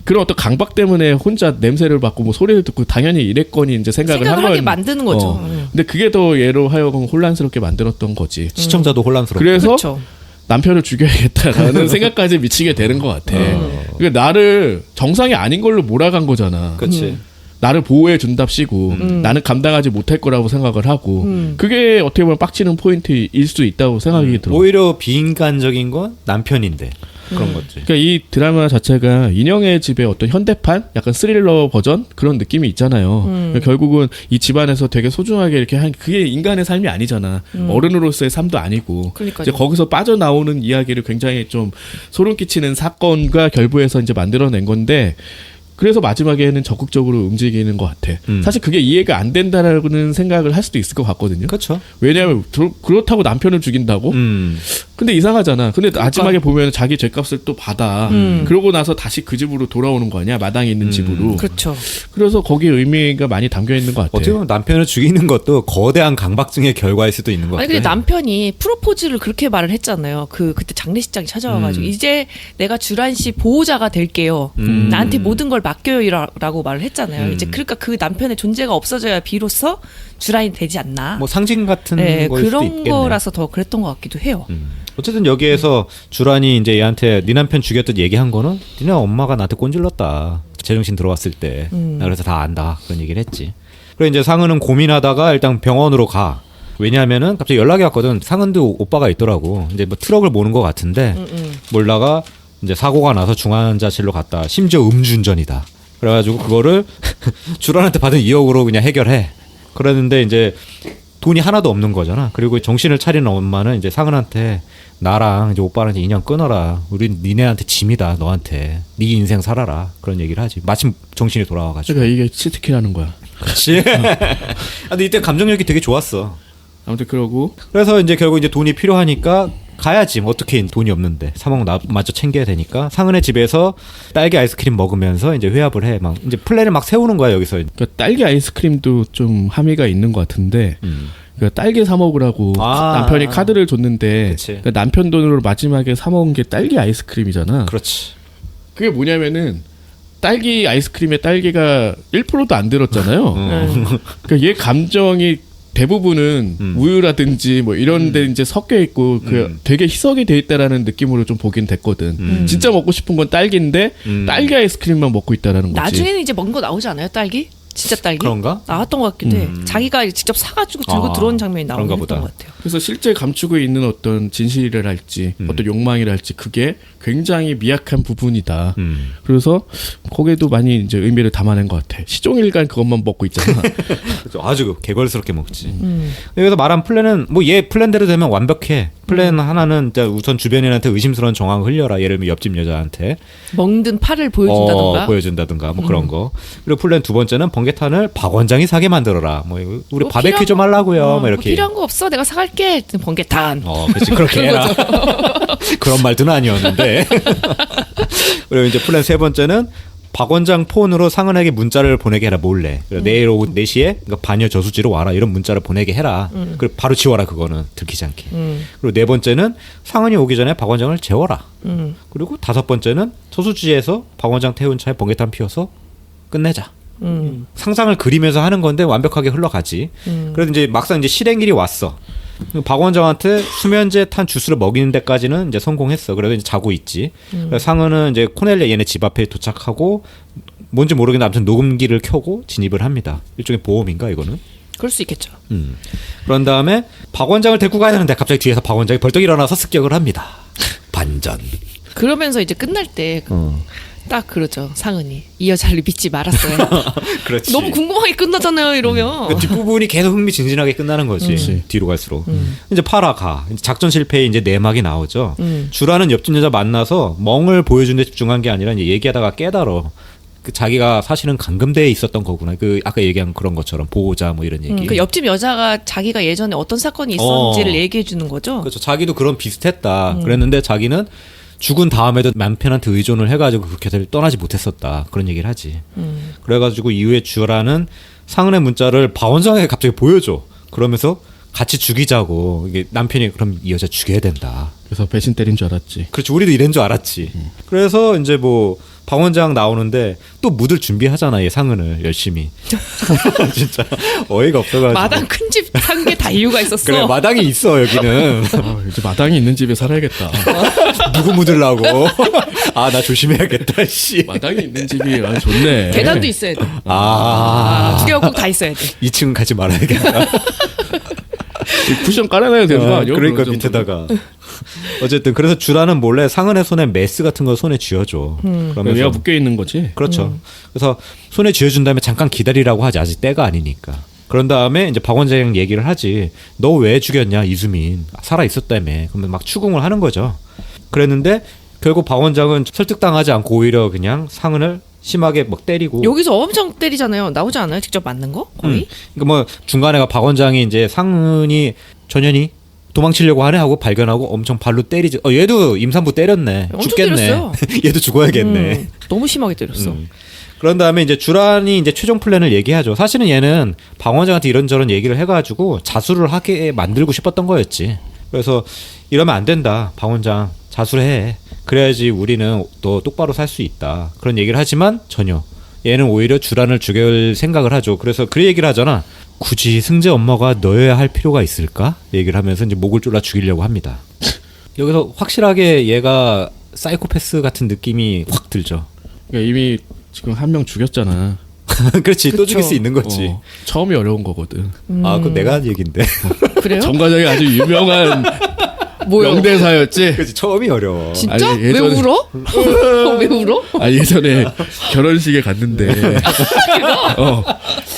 그런 어떤 강박 때문에 혼자 냄새를 맡고 뭐 소리를 듣고 당연히 이랬거니 이제 생각을 한 하게 건 만드는 거죠. 근데 그게 더 얘로 하여금 혼란스럽게 만들었던 거지. 시청자도 혼란스럽고. 그래서 그렇죠. 남편을 죽여야겠다라는 생각까지 미치게 되는 것 같아. 그러니까 나를 정상이 아닌 걸로 몰아간 거잖아. 그치. 나를 보호해 준답시고 나는 감당하지 못할 거라고 생각을 하고 그게 어떻게 보면 빡치는 포인트일 수 있다고 생각이 들어. 오히려 비인간적인 건 남편인데 그런 거지. 그러니까 이 드라마 자체가 인형의 집의 어떤 현대판, 약간 스릴러 버전 그런 느낌이 있잖아요. 그러니까 결국은 이 집안에서 되게 소중하게 이렇게 한 그게 인간의 삶이 아니잖아. 어른으로서의 삶도 아니고. 그러니까요. 이제 거기서 빠져나오는 이야기를 굉장히 좀 소름 끼치는 사건과 결부해서 이제 만들어낸 건데. 그래서 마지막에는 적극적으로 움직이는 것 같아. 사실 그게 이해가 안 된다라는 생각을 할 수도 있을 것 같거든요. 그렇죠. 왜냐하면 그렇다고 남편을 죽인다고? 근데 이상하잖아. 근데 마지막에 보면 자기 죗값을 또 받아. 그러고 나서 다시 그 집으로 돌아오는 거 아니야? 마당에 있는 집으로. 그렇죠. 그래서 거기에 의미가 많이 담겨 있는 것 같아. 어떻게 보면 남편을 죽이는 것도 거대한 강박증의 결과일 수도 있는 것 아니 같아요. 근데 남편이 프로포즈를 그렇게 말을 했잖아요. 그때 장례식장에 찾아와가지고 이제 내가 주란 씨 보호자가 될게요. 나한테 모든 걸 맡겨요라고 말을 했잖아요. 이제 그러니까 그 남편의 존재가 없어져야 비로소 주란이 되지 않나. 뭐 상징 같은 네, 거일 수도 그런 있겠네. 거라서 더 그랬던 것 같기도 해요. 어쨌든 여기에서 주란이 이제 얘한테 네 남편 죽였던 얘기한 거는 니네 엄마가 나한테 꼰질렀다. 제정신 들어왔을 때. 나 그래서 다 안다. 그런 얘기를 했지. 그래 이제 상은은 고민하다가 일단 병원으로 가. 왜냐하면은 갑자기 연락이 왔거든. 상은도 오빠가 있더라고. 이제 뭐 트럭을 모는 것 같은데 몰다가 이제 사고가 나서 중환자실로 갔다. 심지어 음주운전이다. 그래가지고 그거를 주란한테 받은 2억으로 그냥 해결해. 그랬는데 이제 돈이 하나도 없는 거잖아. 그리고 정신을 차리는 엄마는 이제 상은한테 나랑 이제 오빠랑 이제 인연 끊어라. 우린 니네한테 짐이다. 너한테. 네 인생 살아라. 그런 얘기를 하지. 마침 정신이 돌아와가지고. 그러니까 이게 치트키라는 거야. 그렇지. 근데 이때 감정력이 되게 좋았어. 아무튼 그러고 그래서 이제 결국 이제 돈이 필요하니까 가야지. 뭐 어떻게 돈이 없는데 3억 마저 챙겨야 되니까 상은의 집에서 딸기 아이스크림 먹으면서 이제 회합을 해. 막 이제 플랜을 막 세우는 거야 여기서. 그러니까 딸기 아이스크림도 좀 함의가 있는 것 같은데 그러니까 딸기 사 먹으라고 남편이 카드를 줬는데 그러니까 남편 돈으로 마지막에 사 먹은 게 딸기 아이스크림이잖아. 그렇지. 그게 뭐냐면은 딸기 아이스크림에 딸기가 1%도 안 들었잖아요. 그러니까 얘 감정이 대부분은 우유라든지 뭐 이런 데 이제 섞여 있고 그 되게 희석이 돼 있다라는 느낌으로 좀 보긴 됐거든. 진짜 먹고 싶은 건 딸기인데 딸기 아이스크림만 먹고 있다라는 거지. 나중에는 이제 먹는 거 나오지 않아요? 딸기? 진짜 딸기? 그런가? 나왔던 것 같기도 해. 자기가 직접 사가지고 들고 들어온 장면이 나오는 그런가 것 보다. 같아요. 그래서 실제 감추고 있는 어떤 진실이랄지 어떤 욕망이랄지 그게 굉장히 미약한 부분이다. 그래서 거기에도 많이 이제 의미를 담아낸 것 같아. 시종일관 그것만 먹고 있잖아. 그렇죠. 아주 개걸스럽게 먹지. 여기서 말한 플랜은 뭐 얘 플랜대로 되면 완벽해. 플랜 하나는 이제 우선 주변인한테 의심스러운 정황을 흘려라. 예를 들면 옆집 여자한테 먹는 팔을 보여준다던가. 보여준다든가 뭐 그런 거. 그리고 플랜 두 번째는 번개탄을 박 원장이 사게 만들어라. 뭐 이거 우리 뭐 바베큐 좀 하려고요. 뭐 뭐 이렇게. 필요한 거 없어. 내가 사갈게. 번개탄. 그렇지. 그렇게 해라. 그런 말들은 아니었는데. 그리고 이제 플랜 세 번째는 박 원장 폰으로 상은에게 문자를 보내게 해라. 몰래. 내일 오후 4시에 그러니까 반여 저수지로 와라. 이런 문자를 보내게 해라. 그리고 바로 지워라. 그거는 들키지 않게. 그리고 네 번째는 상은이 오기 전에 박 원장을 재워라. 그리고 다섯 번째는 저수지에서 박 원장 태운 차에 번개탄 피워서 끝내자. 상상을 그리면서 하는 건데 완벽하게 흘러가지. 그래도 이제 막상 이제 실행일이 왔어. 박 원장한테 수면제 탄 주스를 먹이는 데까지는 이제 성공했어. 그래도 이제 자고 있지. 그래서 상은은 이제 코넬리아 얘네 집 앞에 도착하고 뭔지 모르겠는데 아무튼 녹음기를 켜고 진입을 합니다. 일종의 보험인가 이거는? 그럴 수 있겠죠. 그런 다음에 박 원장을 데리고 가야 되는데 갑자기 뒤에서 박 원장이 벌떡 일어나서 습격을 합니다. 반전. 그러면서 이제 끝날 때 딱 그러죠. 상은이 이 여자를 믿지 말았어요. 그렇지. 너무 궁금하게 끝나잖아요. 이러면. 그 뒷부분이 계속 흥미진진하게 끝나는 거지. 뒤로 갈수록. 이제 파라 가. 이제 작전 실패에 이제 내막이 나오죠. 주라는 옆집 여자 만나서 멍을 보여주는 데 집중한 게 아니라 이제 얘기하다가 깨달아. 그 자기가 사실은 감금대에 있었던 거구나. 그 아까 얘기한 그런 것처럼 보호자 뭐 이런 얘기. 그 옆집 여자가 자기가 예전에 어떤 사건이 있었는지를 얘기해 주는 거죠. 그렇죠. 자기도 그런 비슷했다. 그랬는데 자기는 죽은 다음에도 남편한테 의존을 해가지고 그 곁을 떠나지 못했었다. 그런 얘기를 하지. 그래가지고 이후에 주라는 상은의 문자를 박 원장에게 갑자기 보여줘. 그러면서 같이 죽이자고. 이게 남편이 그럼 이 여자 죽여야 된다. 그래서 배신 때린 줄 알았지. 그렇지. 우리도 이런 줄 알았지. 그래서 이제 뭐 박 원장 나오는데 또 묻을 준비하잖아. 얘 상은을 열심히. 진짜 어이가 없어가지고. 마당 큰 집 산 게 다 이유가 있었어. 그래 마당이 있어 여기는. 이제 마당이 있는 집에 살아야겠다. 누구 묻으려고. 아 나 조심해야겠다. 씨. 마당이 있는 집이 아주 좋네. 계단도 있어야 돼. 두 개가 꼭 다 있어야 돼. 2층은 가지 말아야겠다. 쿠션 깔아놔야 되는 거 아니야? 그러니까 그런 밑에다가. 어쨌든 그래서 주라는 몰래 상은의 손에 메스 같은 거 손에 쥐어줘. 그러면서 얘가 묶여 있는 거지. 그렇죠. 그래서 손에 쥐어준 다음에 잠깐 기다리라고 하지. 아직 때가 아니니까. 그런 다음에 이제 박 원장 얘기를 하지. 너 왜 죽였냐 이수민. 살아 있었다며. 그러면 막 추궁을 하는 거죠. 그랬는데 결국 박 원장은 설득당하지 않고 오히려 그냥 상은을 심하게 막 때리고. 여기서 엄청 때리잖아요. 나오지 않아요? 직접 맞는 거? 거의? 그러니까 뭐 중간에 박 원장이 이제 상은이 전현이 도망치려고 하네 하고 발견하고 엄청 발로 때리지. 얘도 임산부 때렸네. 엄청 죽겠네. 때렸어요. 얘도 죽어야겠네. 너무 심하게 때렸어. 그런 다음에 이제 주란이 이제 최종 플랜을 얘기하죠. 사실은 얘는 방원장한테 이런저런 얘기를 해가지고 자수를 하게 만들고 싶었던 거였지. 그래서 이러면 안 된다. 방원장 자수를 해. 그래야지 우리는 또 똑바로 살 수 있다. 그런 얘기를 하지만 전혀. 얘는 오히려 주란을 죽일 생각을 하죠. 그래서 그 얘기를 하잖아. 굳이 승재 엄마가 너여야 할 필요가 있을까? 얘기를 하면서 이제 목을 졸라 죽이려고 합니다. 여기서 확실하게 얘가 사이코패스 같은 느낌이 확 들죠. 그러니까 이미 지금 한 명 죽였잖아. 그렇지. 또 그쵸. 죽일 수 있는 거지. 처음이 어려운 거거든. 아, 그건 내가 한 얘긴데. 그래요? 정과장이 아주 유명한 뭐요? 명대사였지. 그렇지. 처음이 어려워. 진짜? 아니, 왜 예전에- 울어? 왜 울어? 아 예전에 결혼식에 갔는데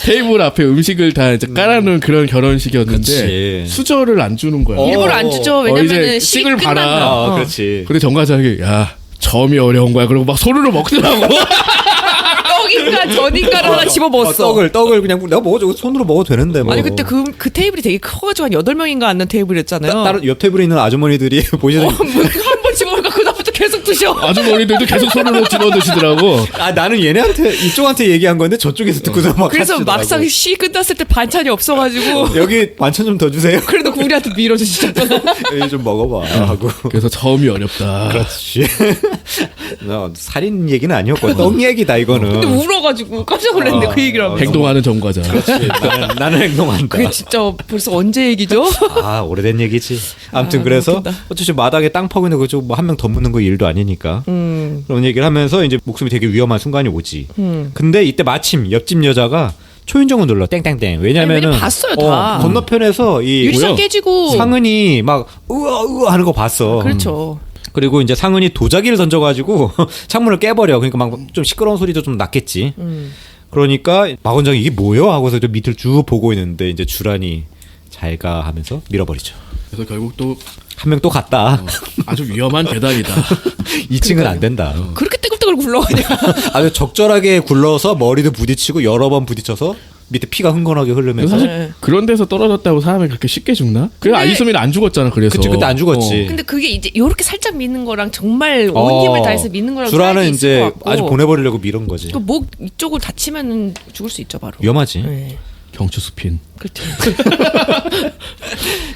테이블 앞에 음식을 다 이제 깔아놓은 그런 결혼식이었는데 그치. 수저를 안 주는 거야. 일부러 안 주죠. 왜냐면은 이제 식 식을 봐라. 끝나면. 아, 그렇지. 근데 정과장이 야 처음이 어려운 거야. 그러고 막 손으로 먹더라고. 떡인가 전인가를 하나 집어 먹었어. 떡을 그냥 내가 먹어줘. 손으로 먹어도 되는데 뭐. 아니 그때 그 테이블이 되게 커가지고 한 8명인가 앉는 테이블이었잖아요. 다른 옆 테이블에 있는 아주머니들이 보시더니 한번 집어먹으니까 그다음부터 계속 드셔. 아주머니들도 계속 손으로 집어 드시더라고. 아 나는 얘네한테 이쪽한테 얘기한 건데 저쪽에서 듣고서 막 그래서 하시더라고. 막상 시 끝났을 때 반찬이 없어가지고 여기 반찬 좀 더 주세요. 그래도 우리한테 밀어주시잖아. 여기 좀 먹어봐 하고. 그래서 처음이 어렵다. 그렇지. 너 살인 얘기는 아니었고 떡 얘기다 이거는. 근데 울어가지고 깜짝 놀랐는데 그 얘기를 하면서. 행동하는 정과장. 나는 행동한다. 그게 진짜 벌써 언제 얘기죠? 아 오래된 얘기지. 아무튼 그래서 웃긴다. 어차피 마당에 땅 파고 있는 거죠. 뭐 한 명 더 묻는 거 일도 아니니까. 그런 얘기를 하면서 이제 목숨이 되게 위험한 순간이 오지. 근데 이때 마침 옆집 여자가 초인종을 눌러 땡땡땡. 왜냐면은 왜냐면 봤어요, 다. 건너편에서 이 유리창 뭐야? 깨지고. 상은이 막 으아 하는 거 봤어. 그렇죠. 그리고 이제 상은이 도자기를 던져가지고 창문을 깨버려. 그러니까 막 좀 시끄러운 소리도 좀 났겠지. 그러니까 박 원장이 이게 뭐요? 하고서 좀 밑을 쭉 보고 있는데 이제 주란이 잘가 하면서 밀어버리죠. 그래서 결국 또 한 명 또 갔다. 아주 위험한 계단이다. 2층은 안 된다. 그렇게 떼굴떼굴 굴러가냐. 아주 적절하게 굴러서 머리도 부딪히고 여러 번 부딪혀서 밑에 피가 흥건하게 흐르면서. 사실 네. 그런 데서 떨어졌다고 사람이 그렇게 쉽게 죽나? 그래 안 있으면 안 죽었잖아. 그래서. 그치, 그때 안 죽었지. 근데 그게 이제 요렇게 살짝 미는 거랑 정말 온 힘을 다해서 미는 거랑 주란은 차이가 있을 이제 것 같고. 아주 보내버리려고 밀은 거지. 목 이쪽을 다치면 죽을 수 있죠 바로. 위험하지. 네. 경추 수핀. 그렇죠.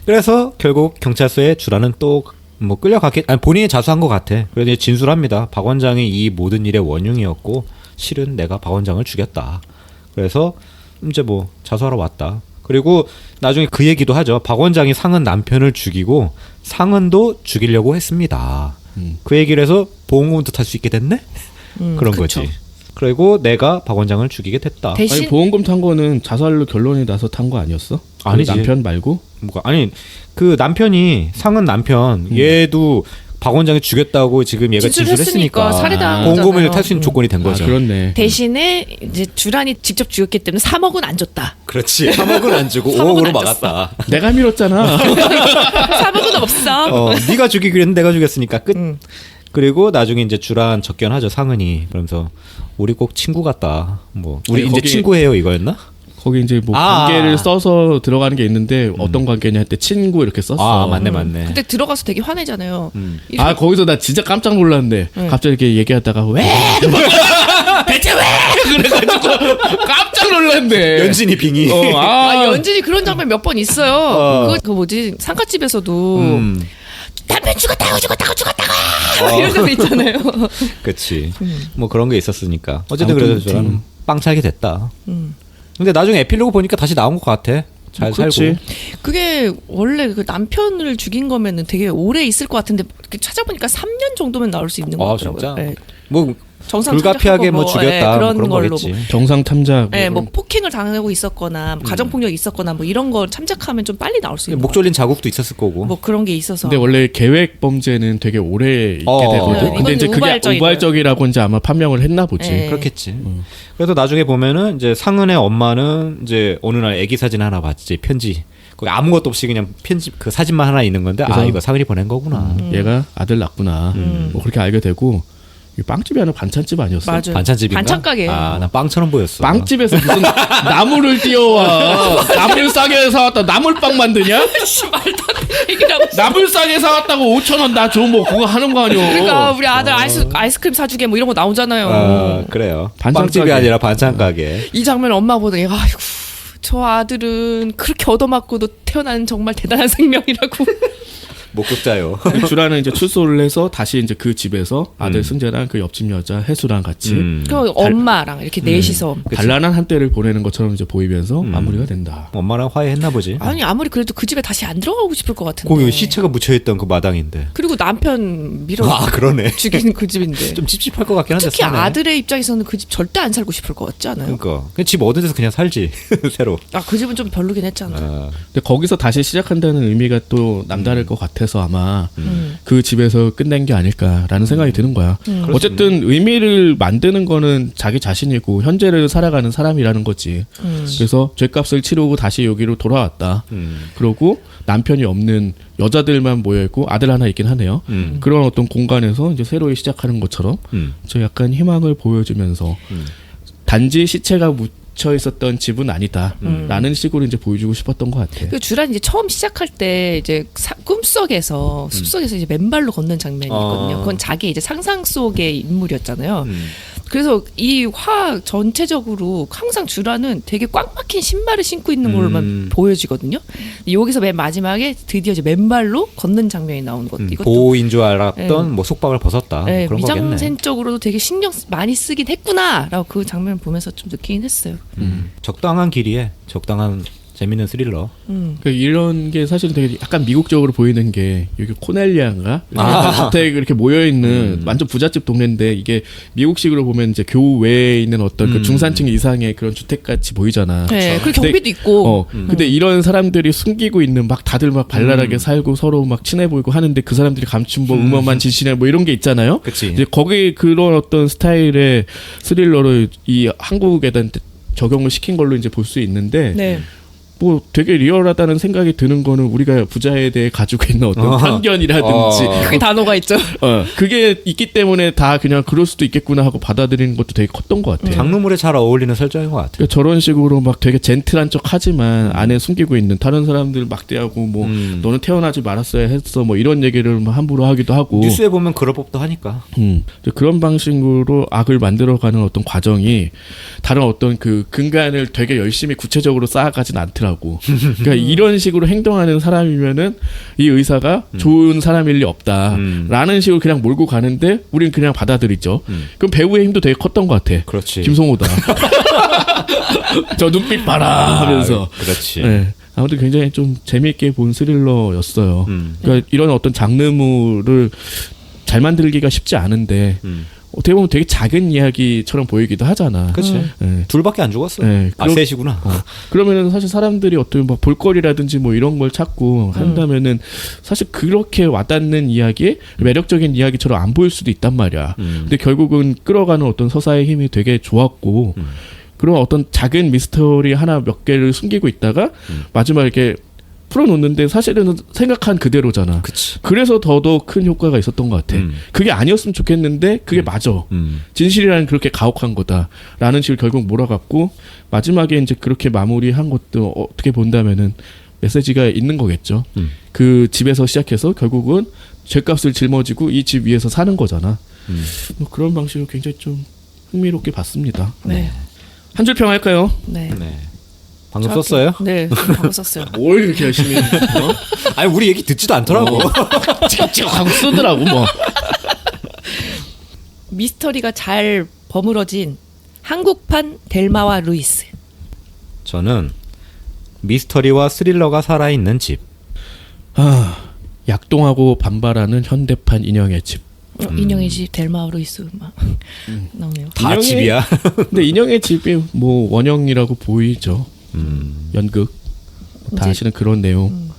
그래서 결국 경찰서에 주란은 또 뭐 끌려갔겠. 아니 본인이 자수한 것 같아. 그래서 이제 진술합니다. 박 원장이 이 모든 일의 원흉이었고 실은 내가 박 원장을 죽였다. 그래서 이제 뭐 자수하러 왔다. 그리고 나중에 그 얘기도 하죠. 박 원장이 상은 남편을 죽이고 상은도 죽이려고 했습니다. 그 얘기를 해서 보험금도 탈 수 있게 됐네. 그런 그쵸. 거지. 그리고 내가 박 원장을 죽이게 됐다. 대신 아니 보험금 탄 거는 자살로 결론이 나서 탄 거 아니었어? 아니지. 그 남편 말고? 뭐가 아니 그 남편이 상은 남편 얘도 박 원장이 죽였다고 지금 얘가 진술했으니까 진술했으니까 살해당한 보험금을 거잖아요. 탈 수 있는 조건이 된 아, 거죠. 그렇네. 대신에 이제 주란이 직접 죽였기 때문에 3억은 안 줬다. 그렇지. 3억은 안 주고 3억은 5억으로 안 막았다. 내가 밀었잖아. 3억은 없어. 네가 죽이기로 했는데 내가 죽였으니까 끝. 그리고 나중에 이제 주란 접견하죠 상은이. 그러면서 우리 꼭 친구 같다. 뭐 우리 아니, 이제 거기- 친구예요 이거였나? 거기 이제 뭐 아. 관계를 써서 들어가는 게 있는데 어떤 관계냐 할 때 친구 이렇게 썼어. 아 맞네 맞네. 근데 들어가서 되게 화내잖아요. 아 거기서 나 진짜 깜짝 놀랐는데 갑자기 이렇게 얘기하다가 왜? 대체 왜? 그래가지고 깜짝 놀랐네. 연진이 빙이. 아, 연진이 그런 장면 몇 번 있어요. 그 뭐지 상가집에서도 남편 죽었다고 이런 장면 있잖아요. 그치. 뭐 그런 게 있었으니까. 어쨌든 아무튼 그래서 저는 빵 차게 됐다. 근데 나중에 에필로그 보니까 다시 나온 것 같아. 잘 그렇지. 살고. 그게 원래 그 남편을 죽인 거면은 되게 오래 있을 것 같은데 이렇게 찾아보니까 3년 정도면 나올 수 있는 거 아 같더라고요. 진짜. 네. 뭐 정상 불가피하게 뭐 참작하고 죽였다 뭐 그런 그런 걸로 거겠지. 뭐. 정상 탐작. 네, 뭐 폭행을 당하고 있었거나 뭐 가정폭력이 있었거나 뭐 이런 걸 참작하면 좀 빨리 나올 수 있는 목 졸린 자국도 있었을 거고. 뭐 그런 게 있어서. 근데 원래 계획 범죄는 되게 오래 있게 되거든. 네, 근데 이제 이건 그게 우발적인 우발적이라고 이제 아마 판명을 했나 보지. 네. 그렇겠지. 그래서 나중에 보면은 이제 상은의 엄마는 이제 어느 날 아기 사진 하나 봤지 편지. 거기 아무것도 없이 그냥 편지 그 사진만 하나 있는 건데 아 그래서- 이거 상은이 보낸 거구나. 얘가 아들 낳구나. 뭐 그렇게 알게 되고 이 빵집이 아니라 반찬집 아니었어? 맞아요. 반찬집인가? 반찬 가게. 아, 난 빵처럼 보였어. 빵집에서 무슨 나물을 띄워와. 나물 싸게 사왔다. 나물빵 만드냐? 씨, 말도 안 되는 얘기라고. 나물 싸게 사왔다고 5,000원 나 줘. 뭐 그거 하는 거 아니오. 그러니까 우리 아들 아이스크림 사주게 뭐 이런 거 나오잖아요. 아, 그래요. 반찬 빵집이 가게. 아니라 반찬 가게. 이 장면 엄마 보더니 아이고 저 아들은 그렇게 얻어맞고도 태어난 정말 대단한 생명이라고. 목격자요. 주라는 이제 출소를 해서 다시 이제 그 집에서 아들 승재랑 그 옆집 여자 해수랑 같이 그 엄마랑 이렇게 넷이서 단란한 한때를 보내는 것처럼 이제 보이면서 마무리가 된다. 엄마랑 화해했나 보지. 아니 아무리 그래도 그 집에 다시 안 들어가고 싶을 것 같은데. 거기 시체가 묻혀있던 그 마당인데. 그리고 남편 밀어 아, 그러네. 죽이는 그 집인데. 좀 찝찝할 것 같긴 한데. 특히 사네. 아들의 입장에서는 그 집 절대 안 살고 싶을 것 같지 않아요? 그러니까 그냥 집 얻은 데서 그냥 살지. 새로. 아 그 집은 좀 별로긴 했잖아. 아, 근데 거기서 다시 시작한다는 의미가 또 남다를 것 같아서 아마 그 집에서 끝낸 게 아닐까라는 생각이 드는 거야. 어쨌든 의미를 만드는 거는 자기 자신이고 현재를 살아가는 사람이라는 거지. 그래서 죗값을 치르고 다시 여기로 돌아왔다. 그러고 남편이 없는 여자들만 모여있고 아들 하나 있긴 하네요. 그런 어떤 공간에서 이제 새로이 시작하는 것처럼 저 약간 희망을 보여주면서 단지 시체가 묻혀 있었던 집은 아니다. 라는 식으로 이제 보여주고 싶었던 것 같아. 그 주란 이제 처음 시작할 때 이제 꿈속에서 숲속에서 이제 맨발로 걷는 장면이 있거든요. 그건 자기 이제 상상 속의 인물이었잖아요. 그래서 이 화 전체적으로 항상 주란은 되게 꽉 막힌 신발을 신고 있는 걸로만 보여지거든요. 여기서 맨 마지막에 드디어 이제 맨발로 걷는 장면이 나오는 것도 이것도 보호인 줄 알았던 뭐 속박을 벗었다. 네, 그런 거겠네. 미장센적으로도 되게 신경 많이 쓰긴 했구나라고 그 장면 보면서 좀 느끼긴 했어요. 적당한 길이에 적당한 재밌는 스릴러. 그러니까 이런 게 사실은 되게 약간 미국적으로 보이는 게 여기 코넬리아인가 주택 이렇게 모여 있는 완전 부잣집 동네인데 이게 미국식으로 보면 이제 교외에 있는 어떤 그 중산층 이상의 그런 주택 같이 보이잖아. 네, 그리고 근데- 경비도 있고. 근데 이런 사람들이 숨기고 있는 막 다들 막 발랄하게 살고 서로 막 친해 보이고 하는데 그 사람들이 감춘 뭐 음험한 진실에 뭐 이런 게 있잖아요. 그치. 이제 거기 그런 어떤 스타일의 스릴러를 이 한국에다 적용을 시킨 걸로 이제 볼 수 있는데 네. 뭐 되게 리얼하다는 생각이 드는 거는 우리가 부자에 대해 가지고 있는 어떤 편견이라든지 그게 단어가 있죠. 그게 있기 때문에 다 그냥 그럴 수도 있겠구나 하고 받아들이는 것도 되게 컸던 것 같아요. 장르물에 잘 어울리는 설정인 것 같아요. 그러니까 저런 식으로 막 되게 젠틀한 척 하지만 안에 숨기고 있는 다른 사람들 막대하고 뭐 너는 태어나지 말았어야 했어 뭐 이런 얘기를 막 함부로 하기도 하고 뉴스에 보면 그럴 법도 하니까. 이제 그런 방식으로 악을 만들어가는 어떤 과정이 다른 어떤 그 근간을 되게 열심히 구체적으로 쌓아가진 않더라고. 그러니까 이런 식으로 행동하는 사람이면은 이 의사가 좋은 사람일 리 없다라는 식으로 그냥 몰고 가는데 우리는 그냥 받아들이죠. 그럼 배우의 힘도 되게 컸던 것 같아. 그렇지. 김성호다. 저 눈빛 봐라 하면서. 그렇지. 네. 아무튼 굉장히 좀 재미있게 본 스릴러였어요. 그러니까 이런 어떤 장르물을 잘 만들기가 쉽지 않은데 어떻게 보면 되게 작은 이야기처럼 보이기도 하잖아. 그렇지. 네. 둘밖에 안 죽었어. 네, 아, 셋이구나. 그러면은 사실 사람들이 어떤 뭐 볼거리라든지 뭐 이런 걸 찾고 한다면은 사실 그렇게 와닿는 이야기, 매력적인 이야기처럼 안 보일 수도 있단 말이야. 근데 결국은 끌어가는 어떤 서사의 힘이 되게 좋았고 그런 어떤 작은 미스터리 하나 몇 개를 숨기고 있다가 마지막에 이렇게 풀어놓는데 사실은 생각한 그대로잖아. 그치. 그래서 더더욱 큰 효과가 있었던 것 같아. 그게 아니었으면 좋겠는데 그게 맞아. 진실이라는 그렇게 가혹한 거다라는 식으로 결국 몰아갔고 마지막에 이제 그렇게 마무리한 것도 어떻게 본다면은 메시지가 있는 거겠죠. 그 집에서 시작해서 결국은 죗값을 짊어지고 이 집 위에서 사는 거잖아. 뭐 그런 방식으로 굉장히 좀 흥미롭게 봤습니다. 네. 한 줄 평 할까요? 네. 네. 방금 썼어요? 네, 방금 썼어요. 뭘 이렇게 열심히 아니 우리 얘기 듣지도 않더라고. 찍찍하고 쓰더라고 뭐. 미스터리가 잘 버무러진 한국판 델마와 루이스. 저는 미스터리와 스릴러가 살아있는 집. 약동하고 반발하는 현대판 인형의 집. 인형의 집 델마와 루이스 막 나오네요. 다 인형의- 집이야. 근데 인형의 집이 뭐 원형이라고 보이죠. 연극 다 이제- 아시는 그런 내용.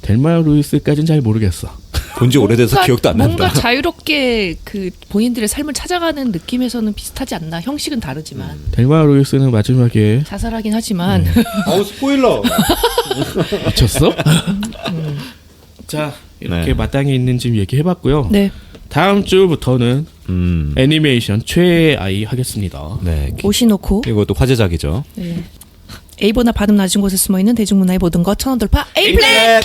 델마 루이스까지는 잘 모르겠어. 본지 오래돼서 뭔가- 기억도 안 뭔가 난다. 자유롭게 그 본인들의 삶을 찾아가는 느낌에서는 비슷하지 않나. 형식은 다르지만 델마 루이스는 마지막에 자살하긴 하지만 어우 스포일러. 미쳤어? 자 이렇게 네. 마땅히 있는 집 얘기해봤고요. 네. 다음 주부터는 애니메이션 최애아이 하겠습니다. 네. 오시노코. 이것도 화제작이죠. 네. 에이보나 발음 낮은 곳에 숨어있는 대중문화의 모든 것 천원 돌파 에이플랫.